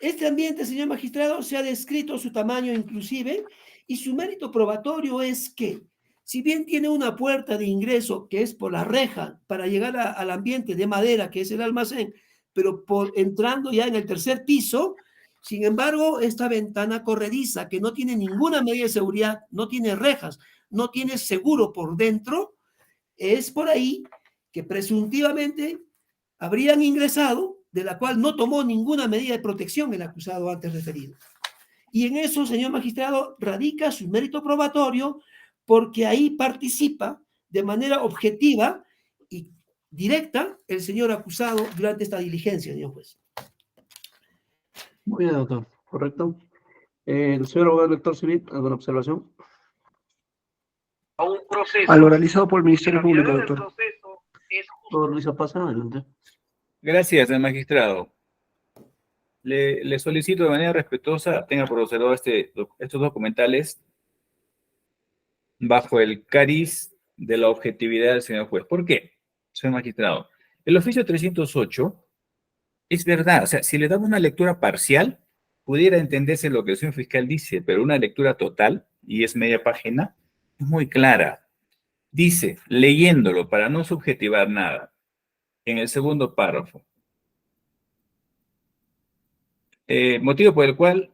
Este ambiente, señor magistrado, se ha descrito su tamaño inclusive, y su mérito probatorio es que, si bien tiene una puerta de ingreso que es por la reja para llegar al ambiente de madera que es el almacén, pero entrando ya en el 3er piso, sin embargo, esta ventana corrediza que no tiene ninguna medida de seguridad, no tiene rejas, no tiene seguro por dentro, es por ahí que presuntivamente habrían ingresado, de la cual no tomó ninguna medida de protección el acusado antes referido. Y en eso, señor magistrado, radica su mérito probatorio, porque ahí participa de manera objetiva y directa el señor acusado durante esta diligencia, señor juez. Muy bien, doctor. Correcto. El señor abogado lector civil, ¿alguna observación? A lo realizado por el Ministerio Público, doctor. Doctor Luisa Pasa, adelante. Gracias, magistrado. Le solicito de manera respetuosa tenga por observado estos documentales bajo el cariz de la objetividad del señor juez. ¿Por qué, señor magistrado? El oficio 308 es verdad, o sea, si le damos una lectura parcial, pudiera entenderse lo que el señor fiscal dice, pero una lectura total, y es media página, es muy clara. Dice, leyéndolo para no subjetivar nada, en el segundo párrafo, motivo por el cual,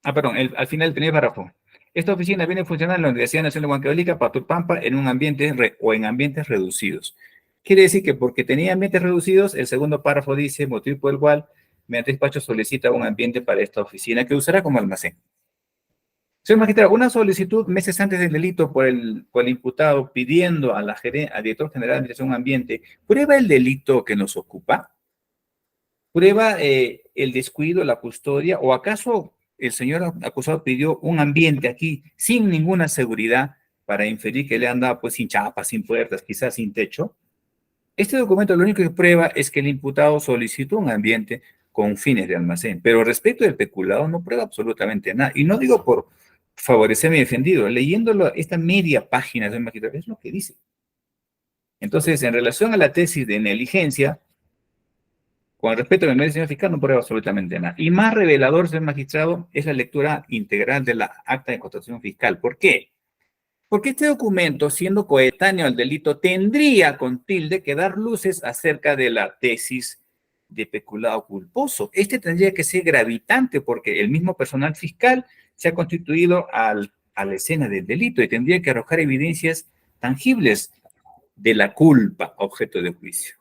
al final del primer párrafo, esta oficina viene funcionando en la Universidad Nacional de Huancavelica, Paturpampa, en ambientes reducidos. Quiere decir que porque tenía ambientes reducidos, el segundo párrafo dice, motivo por el cual, mediante despacho solicita un ambiente para esta oficina que usará como almacén. Señor magistrado, una solicitud meses antes del delito por el imputado pidiendo al director general de Administración de Ambiente, ¿prueba el delito que nos ocupa? ¿Prueba el descuido, la custodia? ¿O acaso el señor acusado pidió un ambiente aquí sin ninguna seguridad para inferir que le han dado pues sin chapas, sin puertas, quizás sin techo? Este documento lo único que prueba es que el imputado solicitó un ambiente con fines de almacén. Pero respecto del peculado no prueba absolutamente nada. Y no digo por favorecer a mi defendido, leyéndolo esta media página de magistrado, es lo que dice. Entonces, en relación a la tesis de negligencia, con respecto al señor fiscal, no prueba absolutamente nada. Y más revelador, señor magistrado, es la lectura integral de la acta de constatación fiscal. ¿Por qué? Porque este documento, siendo coetáneo al delito, tendría con tilde que dar luces acerca de la tesis de peculado culposo. Este tendría que ser gravitante porque el mismo personal fiscal se ha constituido a la escena del delito y tendría que arrojar evidencias tangibles de la culpa objeto de juicio.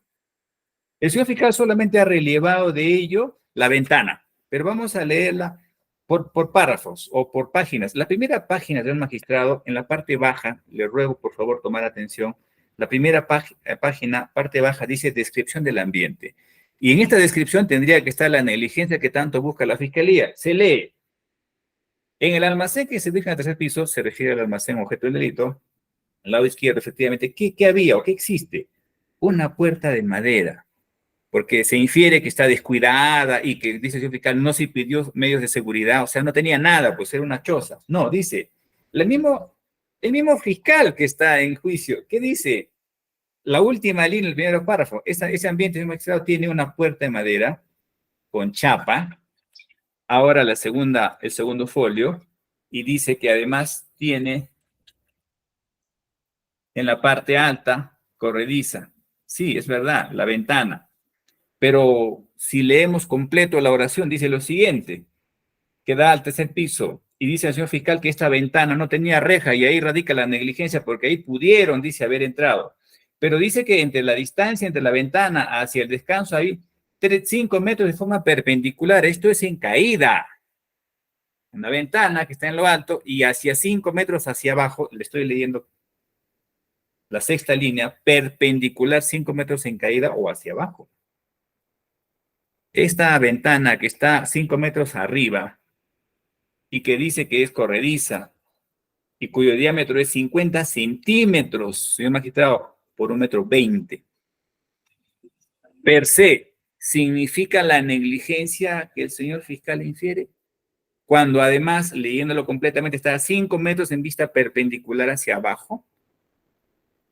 El señor fiscal solamente ha relevado de ello la ventana, pero vamos a leerla por párrafos o por páginas. La primera página del magistrado, en la parte baja, le ruego por favor tomar atención, la primera página, parte baja, dice descripción del ambiente. Y en esta descripción tendría que estar la negligencia que tanto busca la fiscalía. Se lee, en el almacén que se ubica en el tercer piso, se refiere al almacén objeto del delito, al lado izquierdo, efectivamente, ¿qué había o qué existe? Una puerta de madera, porque se infiere que está descuidada y que, dice el señor fiscal, no se pidió medios de seguridad, o sea, no tenía nada, pues era una choza. No, dice, el mismo fiscal que está en juicio, ¿qué dice? La última línea, el primer párrafo, ese ambiente de magistrado tiene una puerta de madera con chapa. Ahora el segundo folio, y dice que además tiene en la parte alta corrediza. Sí, es verdad, la ventana. Pero si leemos completo la oración, dice lo siguiente, que da al tercer piso, y dice el señor fiscal que esta ventana no tenía reja, y ahí radica la negligencia, porque ahí pudieron, dice, haber entrado. Pero dice que entre la distancia, entre la ventana hacia el descanso, hay 5 metros de forma perpendicular. Esto es en caída. Una ventana que está en lo alto, y hacia 5 metros hacia abajo, le estoy leyendo la sexta línea, perpendicular 5 metros en caída o hacia abajo. Esta ventana que está 5 metros arriba y que dice que es corrediza y cuyo diámetro es 50 centímetros, señor magistrado, por 1,20 m. Per se, ¿significa la negligencia que el señor fiscal infiere? Cuando además, leyéndolo completamente, está a 5 metros en vista perpendicular hacia abajo.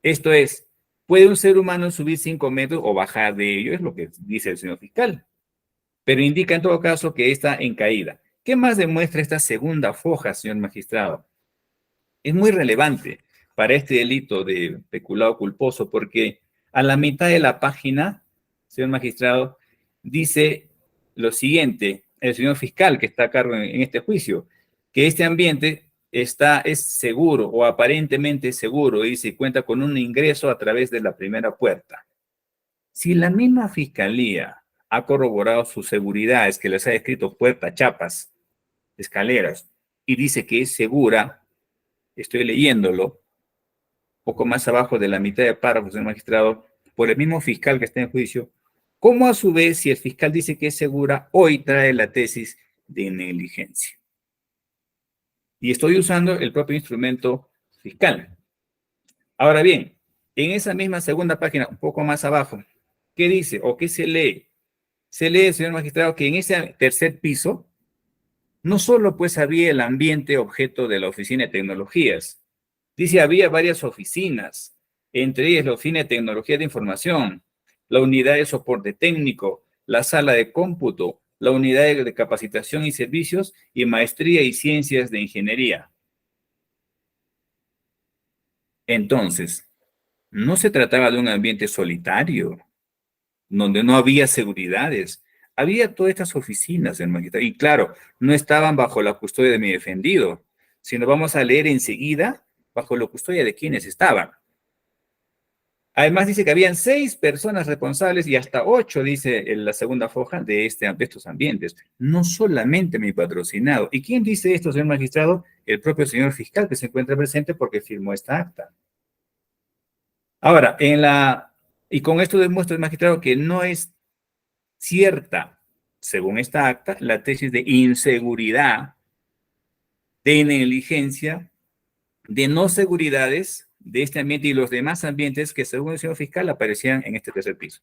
Esto es, ¿puede un ser humano subir 5 metros o bajar de ello? Es lo que dice el señor fiscal. Pero indica en todo caso que está en caída. ¿Qué más demuestra esta segunda foja, señor magistrado? Es muy relevante para este delito de peculado culposo porque a la mitad de la página, señor magistrado, dice lo siguiente, el señor fiscal que está a cargo en este juicio, que este ambiente es seguro o aparentemente seguro, dice, cuenta con un ingreso a través de la primera puerta. Si la misma fiscalía ha corroborado su seguridad, es que les ha escrito puerta, chapas, escaleras, y dice que es segura, estoy leyéndolo, poco más abajo de la mitad de párrafo, señor magistrado, por el mismo fiscal que está en juicio, ¿cómo a su vez, si el fiscal dice que es segura, hoy trae la tesis de negligencia? Y estoy usando el propio instrumento fiscal. Ahora bien, en esa misma segunda página, un poco más abajo, ¿qué dice o qué se lee? Se lee, señor magistrado, que en ese tercer piso no solo pues había el ambiente objeto de la oficina de tecnologías, dice había varias oficinas, entre ellas la oficina de tecnología de información, la unidad de soporte técnico, la sala de cómputo, la unidad de capacitación y servicios y maestría y ciencias de ingeniería. Entonces, no se trataba de un ambiente solitario, donde no había seguridades. Había todas estas oficinas en magistrado. Y claro, no estaban bajo la custodia de mi defendido, sino vamos a leer enseguida bajo la custodia de quienes estaban. Además dice que habían 6 personas responsables y hasta 8, dice en la segunda foja, de estos ambientes. No solamente mi patrocinado. ¿Y quién dice esto, señor magistrado? El propio señor fiscal que se encuentra presente porque firmó esta acta. Ahora, y con esto demuestra el magistrado que no es cierta, según esta acta, la tesis de inseguridad, de negligencia, de no seguridades de este ambiente y los demás ambientes que, según el señor fiscal, aparecían en este tercer piso.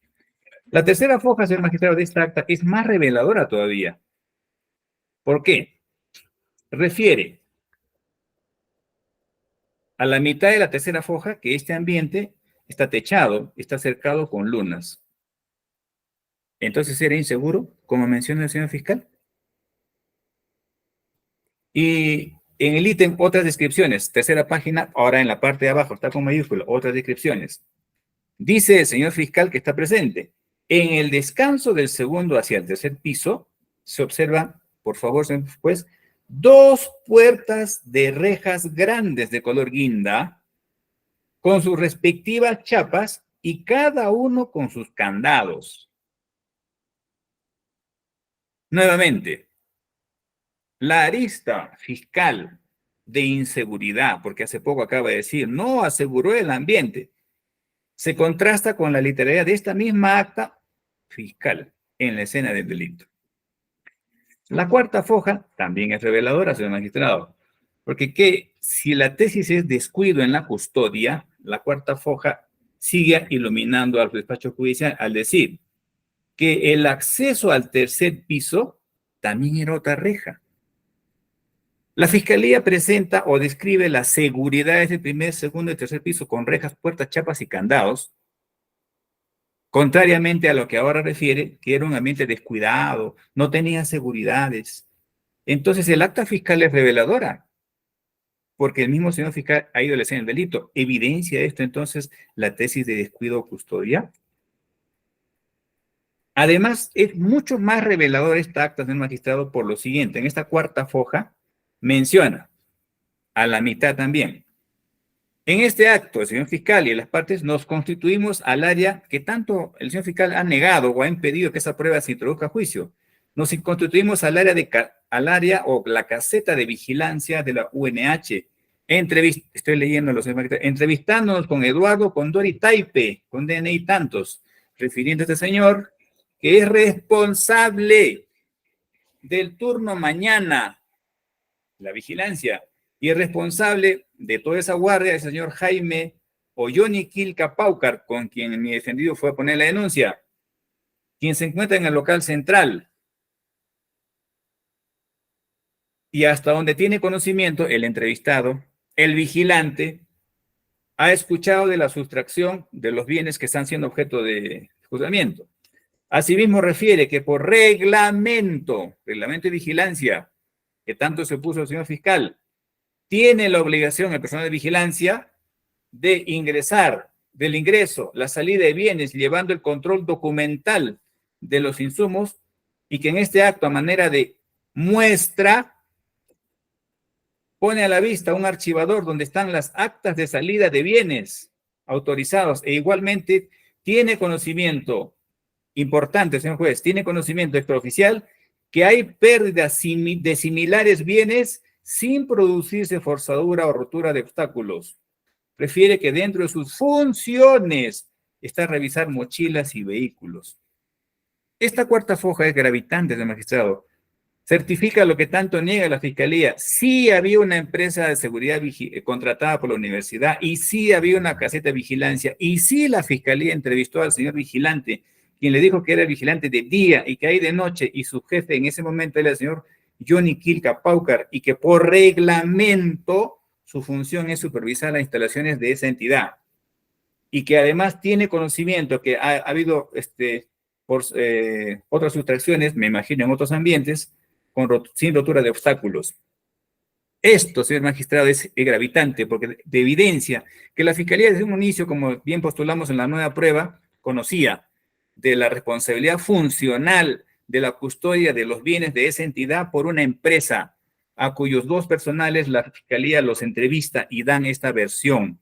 La tercera foja, señor magistrado, de esta acta es más reveladora todavía. ¿Por qué? Refiere a la mitad de la tercera foja que este ambiente está techado, está cercado con lunas. Entonces, ¿era inseguro, como menciona el señor fiscal? Y en el ítem, otras descripciones, tercera página, ahora en la parte de abajo, está con mayúscula, otras descripciones. Dice el señor fiscal que está presente. En el descanso del segundo hacia el tercer piso, se observan, por favor, señor juez, dos puertas de rejas grandes de color guinda, con sus respectivas chapas y cada uno con sus candados. Nuevamente, la arista fiscal de inseguridad, porque hace poco acaba de decir, no aseguró el ambiente, se contrasta con la literalidad de esta misma acta fiscal en la escena del delito. La cuarta foja también es reveladora, señor magistrado, porque si la tesis es descuido en la custodia, la cuarta foja sigue iluminando al despacho judicial al decir que el acceso al tercer piso también era otra reja. La fiscalía presenta o describe las seguridades del primer, segundo y tercer piso con rejas, puertas, chapas y candados, contrariamente a lo que ahora refiere, que era un ambiente descuidado, no tenía seguridades. Entonces, el acta fiscal es reveladora, porque el mismo señor fiscal ha ido a la escena del delito. ¿Evidencia esto entonces la tesis de descuido o custodia? Además, es mucho más revelador esta acta del magistrado por lo siguiente. En esta cuarta foja menciona, a la mitad también, en este acto, el señor fiscal y las partes nos constituimos al área que tanto el señor fiscal ha negado o ha impedido que esa prueba se introduzca a juicio. Nos constituimos al área o la caseta de vigilancia de la UNH. Estoy leyendo los entrevistándonos con Eduardo Condori Taipe, con DNI tantos, refiriendo a este señor que es responsable del turno mañana, la vigilancia, y el responsable de toda esa guardia, el señor Jaime Olloni Quilca Paucar, con quien mi defendido fue a poner la denuncia, quien se encuentra en el local central. Y hasta donde tiene conocimiento, el entrevistado, el vigilante, ha escuchado de la sustracción de los bienes que están siendo objeto de juzgamiento. Asimismo, refiere que por reglamento de vigilancia, que tanto se puso el señor fiscal, tiene la obligación el personal de vigilancia de ingresar, del ingreso, la salida de bienes, llevando el control documental de los insumos, y que en este acto, a manera de muestra, pone a la vista un archivador donde están las actas de salida de bienes autorizados, e igualmente tiene conocimiento, importante, señor juez, tiene conocimiento extraoficial que hay pérdidas de similares bienes sin producirse forzadura o rotura de obstáculos. Refiere que dentro de sus funciones está revisar mochilas y vehículos. Esta cuarta foja es gravitante del magistrado. Certifica lo que tanto niega la fiscalía. Sí había una empresa de seguridad contratada por la universidad, y sí había una caseta de vigilancia, y sí la fiscalía entrevistó al señor vigilante, quien le dijo que era vigilante de día y que hay de noche, y su jefe en ese momento era el señor Johnny Quilca Paucar, y que por reglamento su función es supervisar las instalaciones de esa entidad, y que además tiene conocimiento que ha habido otras sustracciones, me imagino en otros ambientes, sin rotura de obstáculos. Esto, señor magistrado, es gravitante, porque de evidencia que la fiscalía desde un inicio, como bien postulamos en la nueva prueba, conocía de la responsabilidad funcional de la custodia de los bienes de esa entidad por una empresa a cuyos dos personales la fiscalía los entrevista y dan esta versión.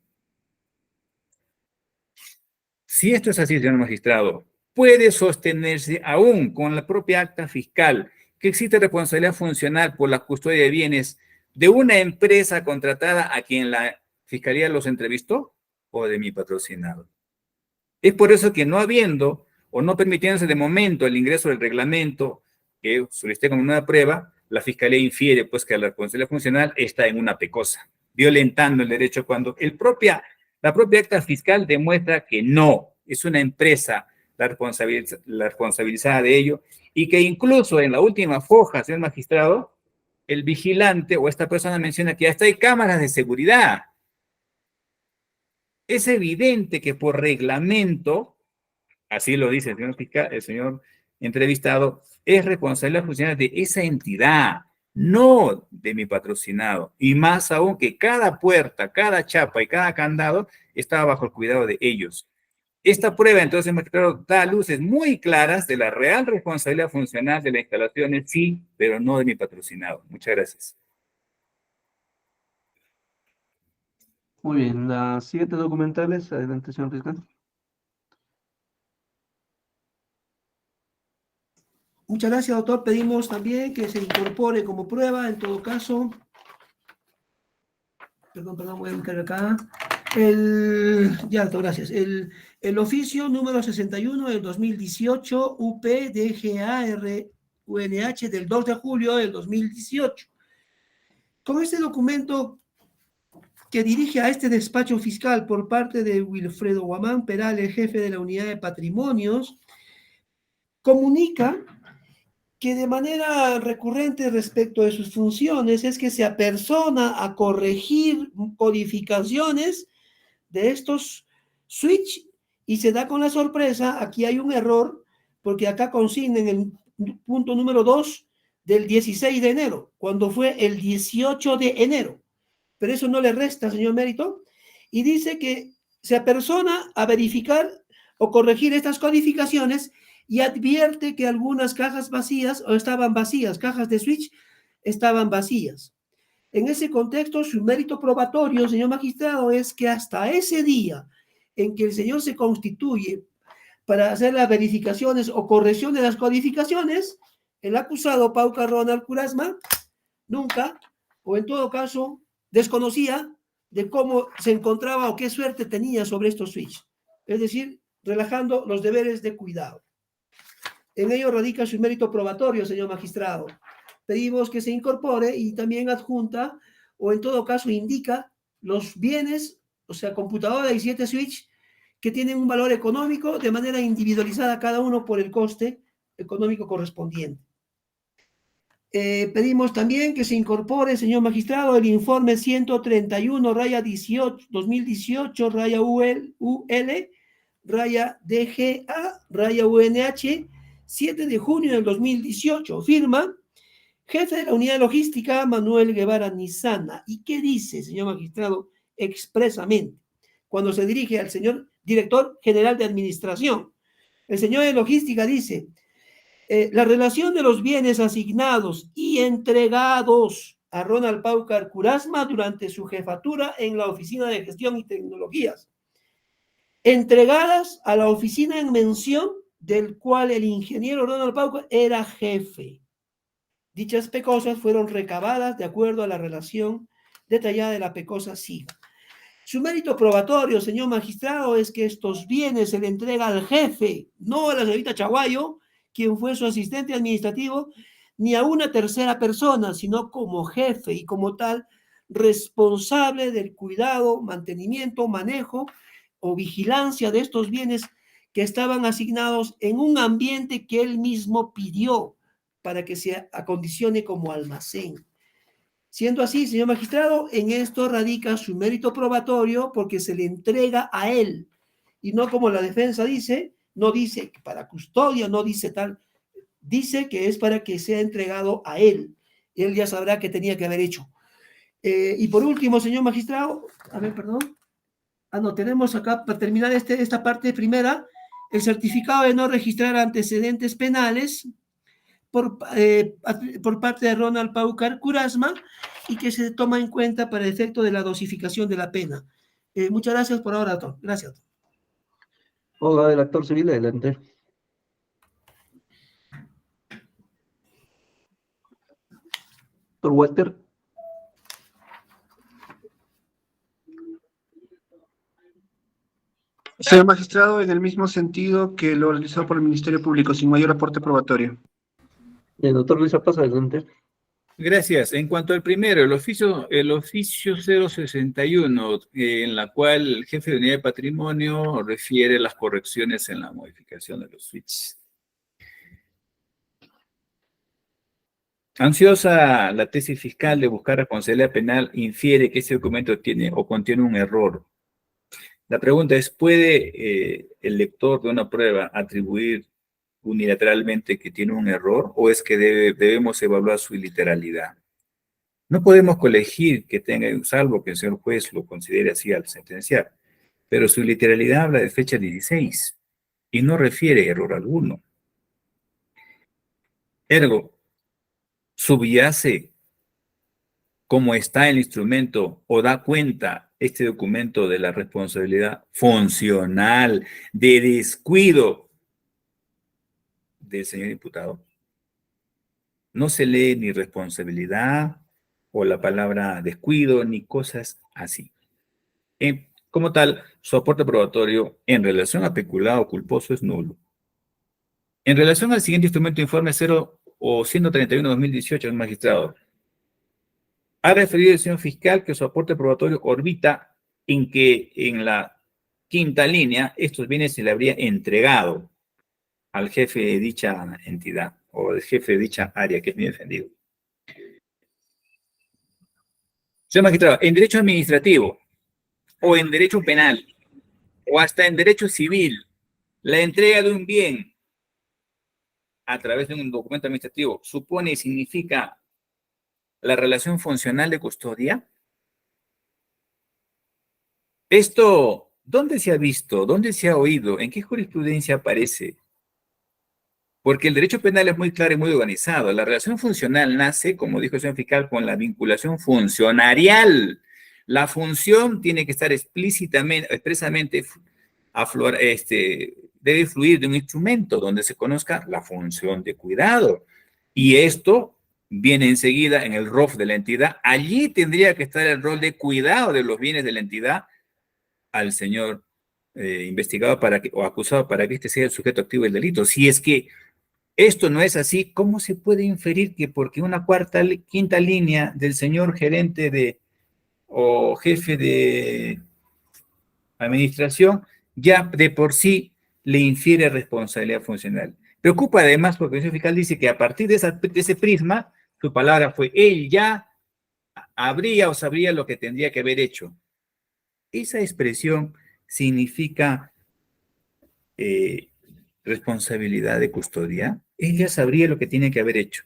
Si esto es así, señor magistrado, puede sostenerse aún con la propia acta fiscal que existe responsabilidad funcional por la custodia de bienes de una empresa contratada a quien la fiscalía los entrevistó o de mi patrocinado. Es por eso que no habiendo o no permitiéndose de momento el ingreso del reglamento que solicité como una prueba, la fiscalía infiere pues que la responsabilidad funcional está en una pecosa, violentando el derecho cuando la propia acta fiscal demuestra que no, es una empresa la responsabilidad de ello, y que incluso en la última foja, señor magistrado, el vigilante o esta persona menciona que hasta hay cámaras de seguridad. Es evidente que por reglamento, así lo dice el señor fiscal, el señor entrevistado, es responsabilidad funcional de esa entidad, no de mi patrocinado. Y más aún que cada puerta, cada chapa y cada candado estaba bajo el cuidado de ellos. Esta prueba, entonces, magistrado, da luces muy claras de la real responsabilidad funcional de las instalaciones, sí, pero no de mi patrocinado. Muchas gracias. Muy bien, las siguientes documentales, adelante, señor fiscal. Muchas gracias, doctor. Pedimos también que se incorpore como prueba, en todo caso. Perdón, voy a buscar acá. Ya, doctor, gracias. El oficio número 61 del 2018, UPDGAR-UNH del 2 de julio del 2018. Con este documento que dirige a este despacho fiscal por parte de Wilfredo Guamán Peral, el jefe de la unidad de patrimonios, comunica que de manera recurrente respecto de sus funciones es que se apersona a corregir codificaciones de estos switch y se da con la sorpresa, aquí hay un error, porque acá consignan el punto número 2 del 16 de enero, cuando fue el 18 de enero. Pero eso no le resta, señor Mérito, y dice que se apersona a verificar o corregir estas codificaciones y advierte que algunas cajas vacías o estaban vacías, cajas de switch estaban vacías. En ese contexto, su mérito probatorio, señor magistrado, es que hasta ese día en que el señor se constituye para hacer las verificaciones o corrección de las codificaciones, el acusado Paucar Ronald Kurasma nunca, o en todo caso, desconocía de cómo se encontraba o qué suerte tenía sobre estos switch. Es decir, relajando los deberes de cuidado. En ello radica su mérito probatorio, señor magistrado. Pedimos que se incorpore y también adjunta, o en todo caso indica, los bienes, o sea, computadora y 7 switch, que tienen un valor económico de manera individualizada cada uno por el coste económico correspondiente. Pedimos también que se incorpore, señor magistrado, el informe 131-2018-UL-DGA-UNH, 7 de junio del 2018. Firma jefe de la unidad de logística, Manuel Guevara Nizana. ¿Y qué dice, señor magistrado, expresamente? Cuando se dirige al señor director general de administración. El señor de logística dice: la relación de los bienes asignados y entregados a Ronald Paucar Kurasma durante su jefatura en la Oficina de Gestión y Tecnologías, entregadas a la oficina en mención del cual el ingeniero Ronald Paucar era jefe. Dichas PECOSAS fueron recabadas de acuerdo a la relación detallada de la PECOSA SIGA. Su mérito probatorio, señor magistrado, es que estos bienes se le entrega al jefe, no a la señorita Chaguayo, quien fue su asistente administrativo, ni a una tercera persona, sino como jefe y como tal responsable del cuidado, mantenimiento, manejo o vigilancia de estos bienes que estaban asignados en un ambiente que él mismo pidió para que se acondicione como almacén. Siendo así, señor magistrado, en esto radica su mérito probatorio porque se le entrega a él y no como la defensa dice, no dice para custodia, no dice tal, dice que es para que sea entregado a él. Él ya sabrá qué tenía que haber hecho. Y por último, señor magistrado, a ver, perdón. No, tenemos acá, para terminar esta parte primera, el certificado de no registrar antecedentes penales por parte de Ronald Paucar Kurasma y que se toma en cuenta para el efecto de la dosificación de la pena. Muchas gracias por ahora, doctor. Gracias. Hola, del actor civil, adelante. Doctor Walter. Señor magistrado, en el mismo sentido que lo realizado por el Ministerio Público, sin mayor aporte probatorio. El doctor Luis Paz, adelante. Gracias. En cuanto al primero, el oficio 061, en la cual el jefe de unidad de patrimonio refiere las correcciones en la modificación de los switches. Ansiosa la tesis fiscal de buscar responsabilidad penal infiere que ese documento tiene o contiene un error. La pregunta es, ¿puede el lector de una prueba atribuir unilateralmente que tiene un error o es que debemos evaluar su literalidad? No podemos colegir que tenga, salvo que el señor juez lo considere así al sentenciar, pero su literalidad habla de fecha 16 y no refiere error alguno. Ergo, subyace cómo está el instrumento o da cuenta este documento de la responsabilidad funcional de descuido del señor imputado. No se lee ni responsabilidad o la palabra descuido ni cosas así. Como tal, su aporte probatorio en relación a peculado culposo es nulo. En relación al siguiente instrumento, informe 0 o 131-2018 del magistrado, ha referido el señor fiscal que su aporte probatorio orbita en que en la quinta línea estos bienes se le habría entregado al jefe de dicha entidad o al jefe de dicha área que es mi defendido. Señor magistrado, en derecho administrativo o en derecho penal o hasta en derecho civil, la entrega de un bien a través de un documento administrativo supone y significa la relación funcional de custodia. Esto, ¿dónde se ha visto? ¿Dónde se ha oído? ¿En qué jurisprudencia aparece? Porque el derecho penal es muy claro y muy organizado. La relación funcional nace, como dijo el señor fiscal, con la vinculación funcionarial. La función tiene que estar expresamente debe fluir de un instrumento donde se conozca la función de cuidado. Y esto viene enseguida en el ROF de la entidad. Allí tendría que estar el rol de cuidado de los bienes de la entidad al señor investigado o acusado para que este sea el sujeto activo del delito. Si es que esto no es así, ¿cómo se puede inferir que porque una quinta línea del señor gerente o jefe de administración ya de por sí le infiere responsabilidad funcional? Preocupa además porque el señor fiscal dice que a partir de ese prisma, su palabra fue, él ya habría o sabría lo que tendría que haber hecho. Esa expresión significa responsabilidad de custodia. Él ya sabría lo que tiene que haber hecho.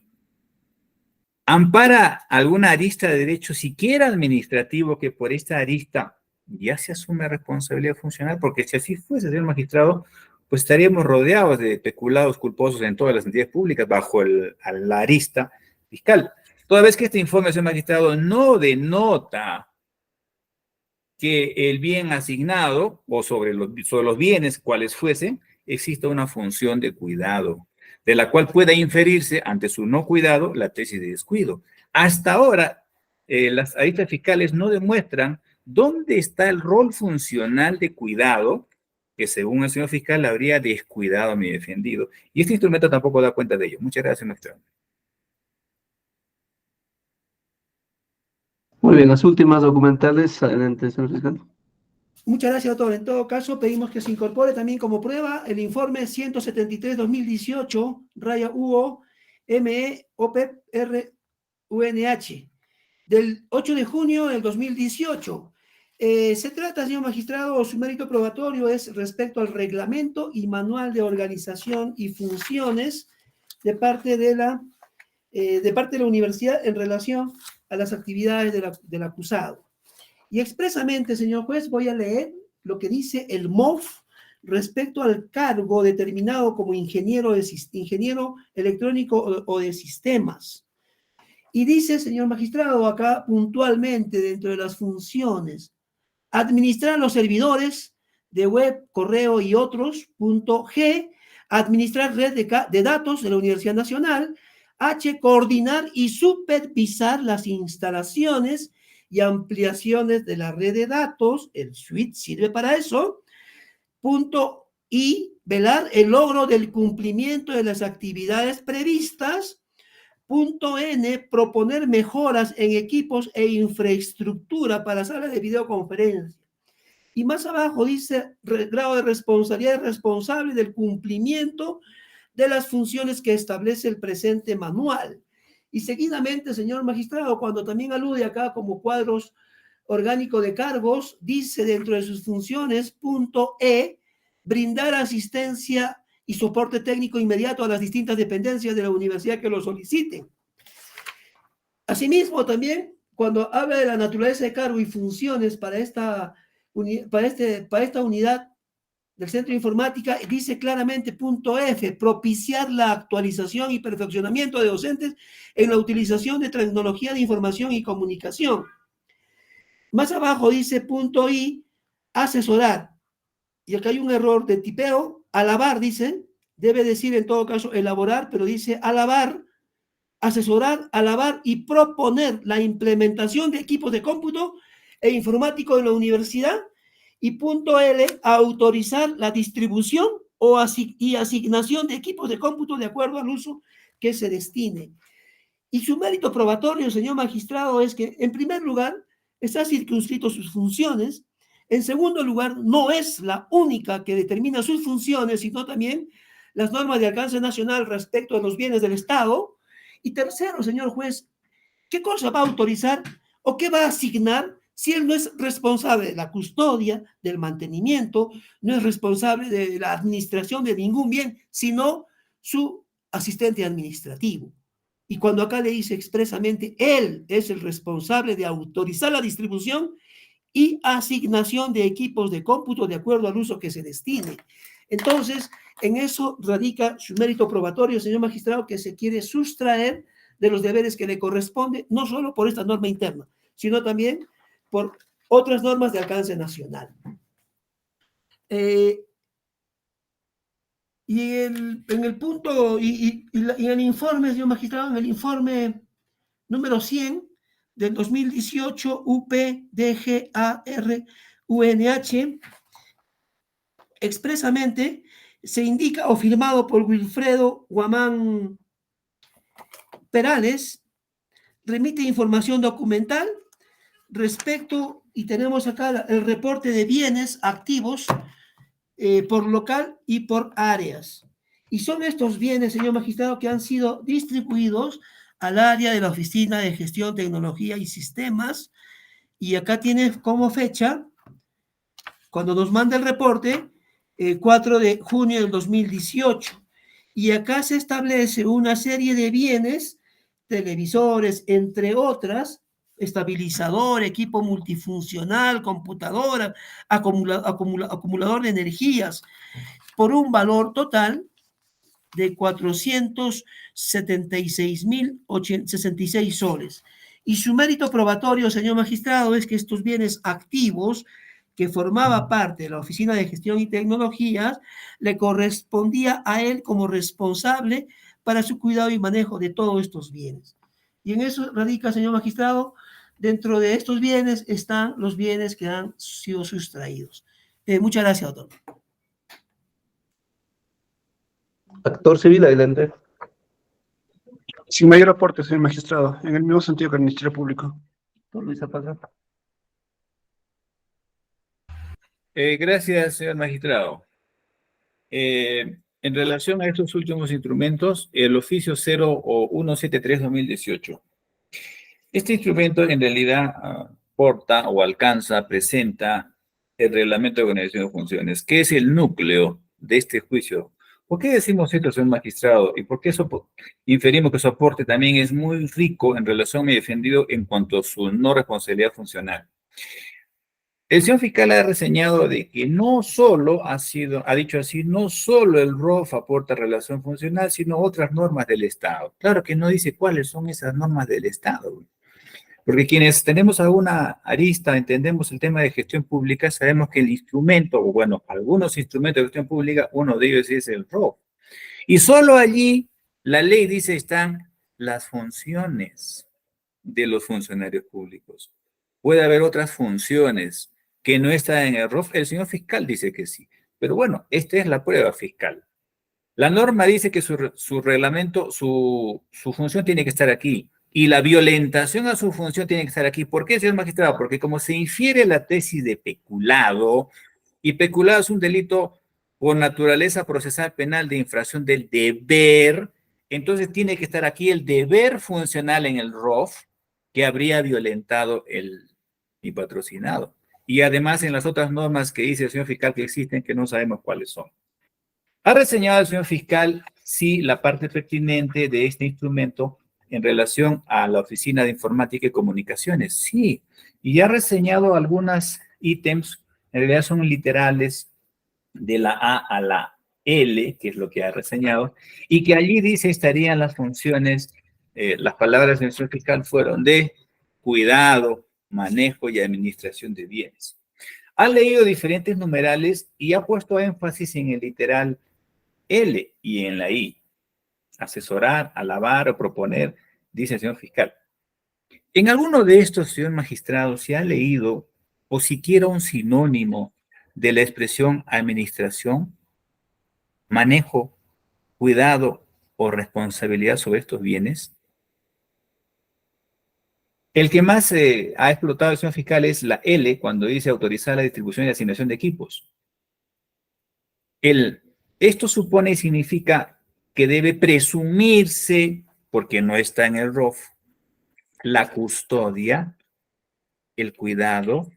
¿Ampara alguna arista de derecho, siquiera administrativo, que por esta arista ya se asume responsabilidad funcional? Porque si así fuese, señor magistrado, pues estaríamos rodeados de peculados culposos en todas las entidades públicas bajo la arista fiscal. Toda vez que este informe, señor magistrado, no denota que el bien asignado o sobre los bienes cuales fuesen, exista una función de cuidado, de la cual pueda inferirse ante su no cuidado la tesis de descuido. Hasta ahora, las aristas fiscales no demuestran dónde está el rol funcional de cuidado que según el señor fiscal habría descuidado a mi defendido. Y este instrumento tampoco da cuenta de ello. Muchas gracias, magistrado. Muy bien, las últimas documentales, adelante, señor fiscal. Muchas gracias, doctor. En todo caso, pedimos que se incorpore también como prueba el informe 173-2018, raya UO, ME, OPEP, RUNH, del 8 de junio del 2018. Se trata, señor magistrado, su mérito probatorio es respecto al reglamento y manual de organización y funciones de parte de la universidad en relación a las actividades del acusado. Y expresamente, señor juez, voy a leer lo que dice el MOF respecto al cargo determinado como ingeniero electrónico o de sistemas. Y dice, señor magistrado, acá puntualmente dentro de las funciones, administrar los servidores de web, correo y otros, punto G, administrar red de datos de la Universidad Nacional, H, coordinar y supervisar las instalaciones y ampliaciones de la red de datos, el suite sirve para eso, punto I, velar el logro del cumplimiento de las actividades previstas, Punto N, proponer mejoras en equipos e infraestructura para salas de videoconferencia. Y más abajo dice grado de responsabilidad responsable del cumplimiento de las funciones que establece el presente manual. Y seguidamente, señor magistrado, cuando también alude acá como cuadros orgánico de cargos, dice dentro de sus funciones, punto E, brindar asistencia y soporte técnico inmediato a las distintas dependencias de la universidad que lo soliciten. Asimismo, también, cuando habla de la naturaleza de cargo y funciones para esta unidad del Centro de Informática, dice claramente, punto F, propiciar la actualización y perfeccionamiento de docentes en la utilización de tecnología de información y comunicación. Más abajo dice, punto I, asesorar. Y acá hay un error de tipeo, alabar, dice, debe decir en todo caso elaborar, pero dice alabar, asesorar, alabar y proponer la implementación de equipos de cómputo e informático en la universidad. Y punto L, autorizar la distribución y asignación de equipos de cómputo de acuerdo al uso que se destine. Y su mérito probatorio, señor magistrado, es que, en primer lugar, está circunscrito sus funciones. En segundo lugar, no es la única que determina sus funciones, sino también las normas de alcance nacional respecto a los bienes del Estado. Y tercero, señor juez, ¿qué cosa va a autorizar o qué va a asignar si él no es responsable de la custodia, del mantenimiento, no es responsable de la administración de ningún bien, sino su asistente administrativo? Y cuando acá le dice expresamente, él es el responsable de autorizar la distribución y asignación de equipos de cómputo de acuerdo al uso que se destine. Entonces, en eso radica su mérito probatorio, señor magistrado, que se quiere sustraer de los deberes que le corresponde, no solo por esta norma interna, sino también por otras normas de alcance nacional. En el punto, en el informe, señor magistrado, en el informe número 100 del 2018, UPDGAR-UNH, expresamente se indica, o firmado por Wilfredo Guamán Perales, remite información documental respecto, y tenemos acá el reporte de bienes activos por local y por áreas. Y son estos bienes, señor magistrado, que han sido distribuidos al área de la Oficina de Gestión, Tecnología y Sistemas. Y acá tiene como fecha, cuando nos manda el reporte, 4 de junio del 2018. Y acá se establece una serie de bienes, televisores, entre otras, estabilizador, equipo multifuncional, computadora, acumulador de energías, por un valor total de 476.066 soles. Y su mérito probatorio, señor magistrado, es que estos bienes activos que formaba parte de la Oficina de Gestión y Tecnologías, le correspondía a él como responsable para su cuidado y manejo de todos estos bienes. Y en eso radica, señor magistrado, dentro de estos bienes están los bienes que han sido sustraídos. Muchas gracias, doctor. Actor civil, adelante. Sin mayor aporte, señor magistrado, en el mismo sentido que el Ministerio Público. Doctor Luis Zapata. Gracias, señor magistrado. En relación a estos últimos instrumentos, el oficio 0173-2018. Este instrumento en realidad porta o alcanza, presenta el reglamento de organización de funciones, que es el núcleo de este juicio. ¿Por qué decimos esto, señor magistrado? ¿Y por qué inferimos que su aporte también es muy rico en relación a mi defendido en cuanto a su no responsabilidad funcional? El señor fiscal ha reseñado de que no solo ha dicho así, no solo el ROF aporta relación funcional, sino otras normas del Estado. Claro que no dice cuáles son esas normas del Estado, porque quienes tenemos alguna arista, entendemos el tema de gestión pública, sabemos que el instrumento, o bueno, algunos instrumentos de gestión pública, uno de ellos es el ROF. Y solo allí, la ley dice, están las funciones de los funcionarios públicos. Puede haber otras funciones que no están en el ROF. El señor fiscal dice que sí. Pero bueno, esta es la prueba fiscal. La norma dice que su reglamento, su función tiene que estar aquí. Y la violentación a su función tiene que estar aquí. ¿Por qué, señor magistrado? Porque como se infiere la tesis de peculado, y peculado es un delito por naturaleza procesal penal de infracción del deber, entonces tiene que estar aquí el deber funcional en el ROF que habría violentado mi patrocinado. Y además en las otras normas que dice el señor fiscal que existen, que no sabemos cuáles son. Ha reseñado el señor fiscal, sí, la parte pertinente de este instrumento en relación a la Oficina de Informática y Comunicaciones, sí. Y ha reseñado algunos ítems, en realidad son literales, de la A a la L, que es lo que ha reseñado, y que allí dice estarían las funciones, las palabras del señor fiscal fueron de cuidado, manejo y administración de bienes. Ha leído diferentes numerales y ha puesto énfasis en el literal L y en la I. Asesorar, alabar o proponer, dice el señor fiscal. En alguno de estos, señor magistrado, se ha leído o siquiera un sinónimo de la expresión administración, manejo, cuidado o responsabilidad sobre estos bienes. El que más ha explotado el señor fiscal es la L, cuando dice autorizar la distribución y asignación de equipos. Esto supone y significa que debe presumirse, porque no está en el ROF, la custodia, el cuidado,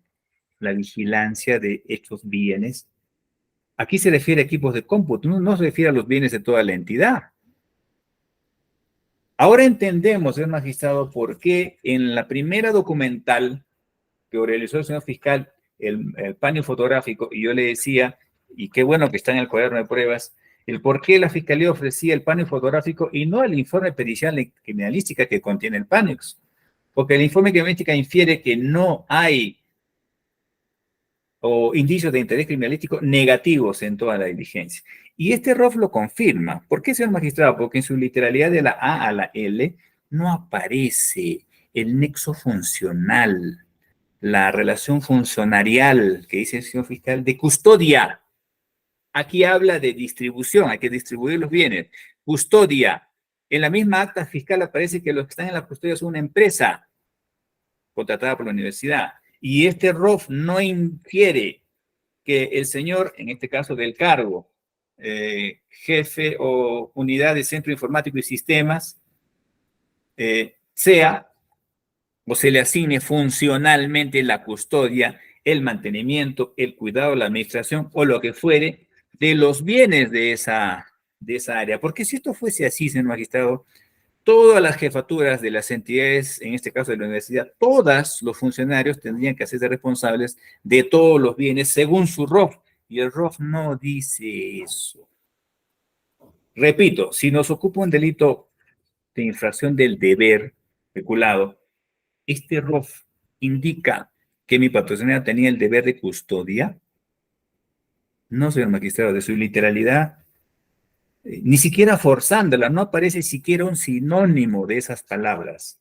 la vigilancia de estos bienes. Aquí se refiere a equipos de cómputo, no se refiere a los bienes de toda la entidad. Ahora entendemos, señor magistrado, por qué en la primera documental que realizó el señor fiscal, el panel fotográfico, y yo le decía, y qué bueno que está en el cuaderno de pruebas, el por qué la fiscalía ofrecía el panel fotográfico y no el informe pericial de criminalística que contiene el PANEX. Porque el informe criminalística infiere que no hay indicios de interés criminalístico negativos en toda la diligencia. Y este ROF lo confirma. ¿Por qué, señor magistrado? Porque en su literalidad de la A a la L no aparece el nexo funcional, la relación funcionarial que dice el señor fiscal de custodia. Aquí habla de distribución, hay que distribuir los bienes. Custodia. En la misma acta fiscal aparece que los que están en la custodia son una empresa contratada por la universidad. Y este ROF no infiere que el señor, en este caso del cargo, jefe o unidad de centro informático y sistemas, sea o se le asigne funcionalmente la custodia, el mantenimiento, el cuidado, la administración o lo que fuere de los bienes de esa área. Porque si esto fuese así, señor magistrado, todas las jefaturas de las entidades, en este caso de la universidad, todos los funcionarios tendrían que hacerse responsables de todos los bienes según su ROF. Y el ROF no dice eso. Repito, si nos ocupa un delito de infracción del deber peculado, este ROF indica que mi patrocinador tenía el deber de custodia. No, señor magistrado, de su literalidad, ni siquiera forzándola, no aparece siquiera un sinónimo de esas palabras,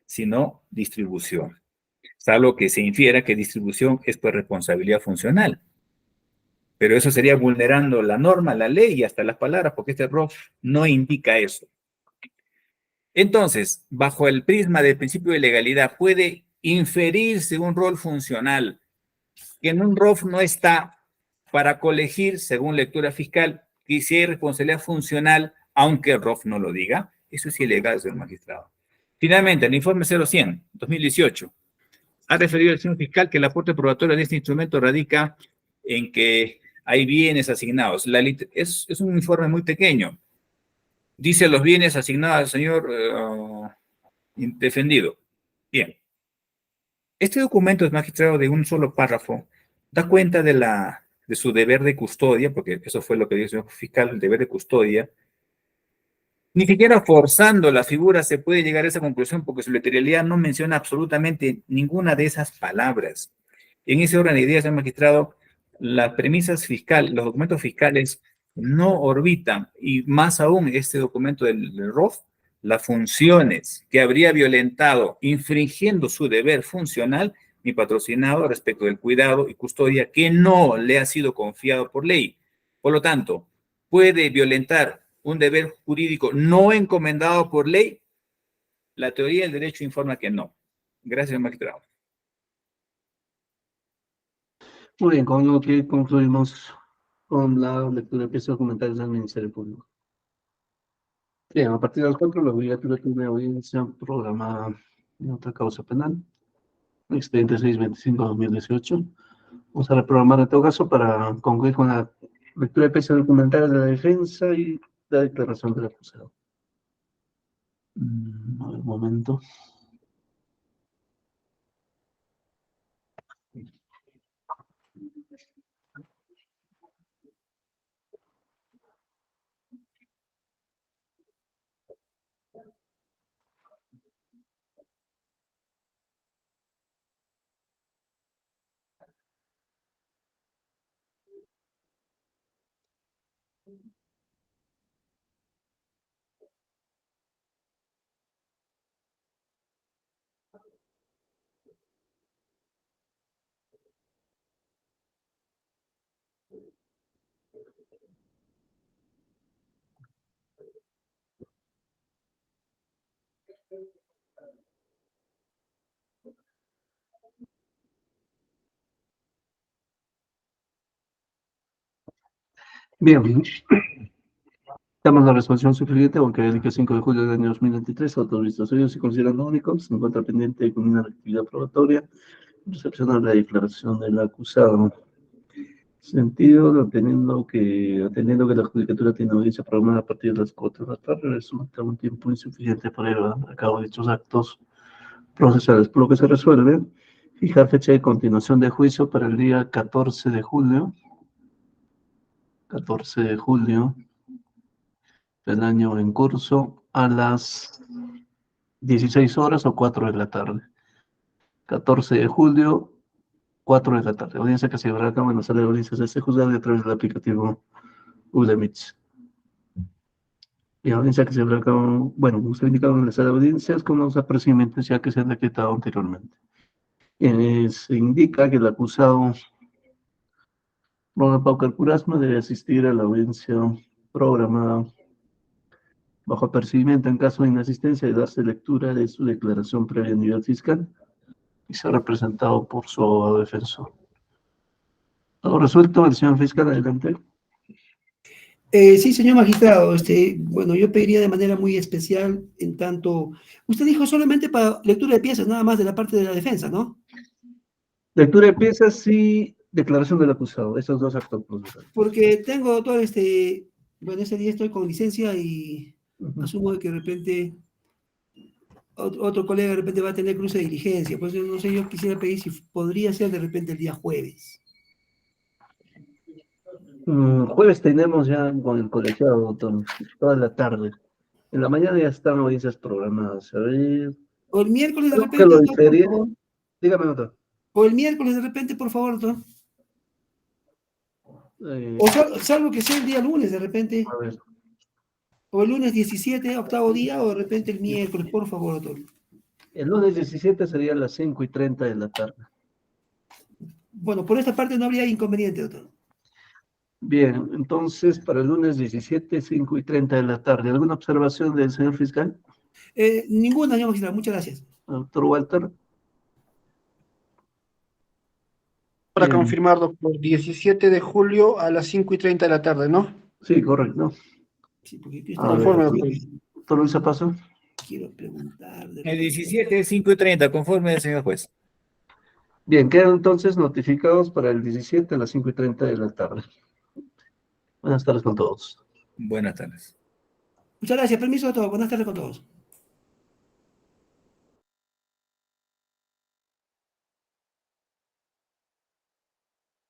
sino distribución. Salvo que se infiera que distribución es por responsabilidad funcional. Pero eso sería vulnerando la norma, la ley y hasta las palabras, porque este ROF no indica eso. Entonces, bajo el prisma del principio de legalidad, puede inferirse un rol funcional que en un ROF no está para colegir, según lectura fiscal, que si hay responsabilidad funcional, aunque el ROF no lo diga. Eso es ilegal, señor magistrado. Finalmente, el informe 0100, 2018, ha referido el señor fiscal que el aporte probatorio de este instrumento radica en que hay bienes asignados. Es un informe muy pequeño. Dice los bienes asignados al señor defendido. Bien. Este documento es magistrado de un solo párrafo. Da cuenta de su deber de custodia, porque eso fue lo que dijo el señor fiscal, el deber de custodia. Ni siquiera forzando la figura se puede llegar a esa conclusión porque su literalidad no menciona absolutamente ninguna de esas palabras. En ese orden de ideas, señor magistrado, las premisas fiscales, los documentos fiscales no orbitan, y más aún este documento del ROF, las funciones que habría violentado, infringiendo su deber funcional, mi patrocinado respecto del cuidado y custodia que no le ha sido confiado por ley. Por lo tanto, puede violentar un deber jurídico no encomendado por ley, la teoría del derecho informa que no. Gracias, magistrado. Muy bien, con lo que concluimos con la lectura de piezas documentales del Ministerio Público. Bien, a partir del 4, la obligatura tiene audiencia programada en otra causa penal, expediente 625-2018. Vamos a reprogramar en todo caso para concluir con la lectura de piezas documentales de la defensa y la declaración del acusado. A ver, un momento. Bien, damos la resolución suscrita, aunque el 5 de julio del año 2023, autorizó sellos y considerando únicos, se encuentra pendiente con una actividad probatoria, recepcionar la declaración del acusado. Sentido, atendiendo que la judicatura tiene audiencia programada a partir de las 4 de la tarde, resulta un tiempo insuficiente para llevar a cabo dichos actos procesales, por lo que se resuelve fijar fecha de continuación de juicio para el día 14 de julio del año en curso a las 16 horas o 4 de la tarde. 14 de julio, 4 de la tarde. Audiencia que se llevará a cabo en la sala de audiencias de este juzgado a través del aplicativo UDEMITS. Y audiencia que se llevará a cabo, bueno, como se ha indicado en la sala de audiencias, con los apercibimientos ya que se han decretado anteriormente. Se indica que el acusado Ronald Paucar Curasma debe asistir a la audiencia programada bajo apercibimiento en caso de inasistencia de darse lectura de su declaración previa a nivel fiscal y sea representado por su abogado defensor. Todo resuelto, el señor fiscal, adelante. Sí, señor magistrado, bueno, yo pediría de manera muy especial, en tanto, usted dijo solamente para lectura de piezas, nada más de la parte de la defensa, ¿no? Lectura de piezas y declaración del acusado, esos dos actos procesales. Porque tengo todo bueno, ese día estoy con licencia y asumo que de repente otro colega de repente va a tener cruce de diligencia, pues yo no sé, yo quisiera pedir si podría ser de repente el día jueves. Jueves tenemos ya con el colegiado, doctor, toda la tarde. En la mañana ya están audiencias programadas. A ver, O el miércoles de creo que repente, lo doctor, por diferí. favor. Dígame, doctor. O el miércoles de repente, por favor, doctor. O salvo que sea el día lunes de repente. A ver, O el lunes 17, octavo día, o de repente el miércoles, por favor, doctor. el lunes 17 sería a las 5:30 de la tarde. Bueno, por esta parte no habría inconveniente, doctor. Bien, entonces para el lunes 17, 5:30 de la tarde. ¿Alguna observación del señor fiscal? Ninguna, señor magistrado, muchas gracias. Doctor Walter. Para Bien. confirmar, doctor, 17 de julio a las 5:30 de la tarde, ¿no? Sí, correcto. Sí, porque aquí A ver, Conforme, doctor. doctor Luis Paso. quiero preguntar. El 17, 5:30, conforme del señor juez. Bien, quedan entonces notificados para el 17 a las 5:30 de la tarde. Buenas tardes con todos. Buenas tardes. Muchas gracias, permiso, doctor. Buenas tardes con todos.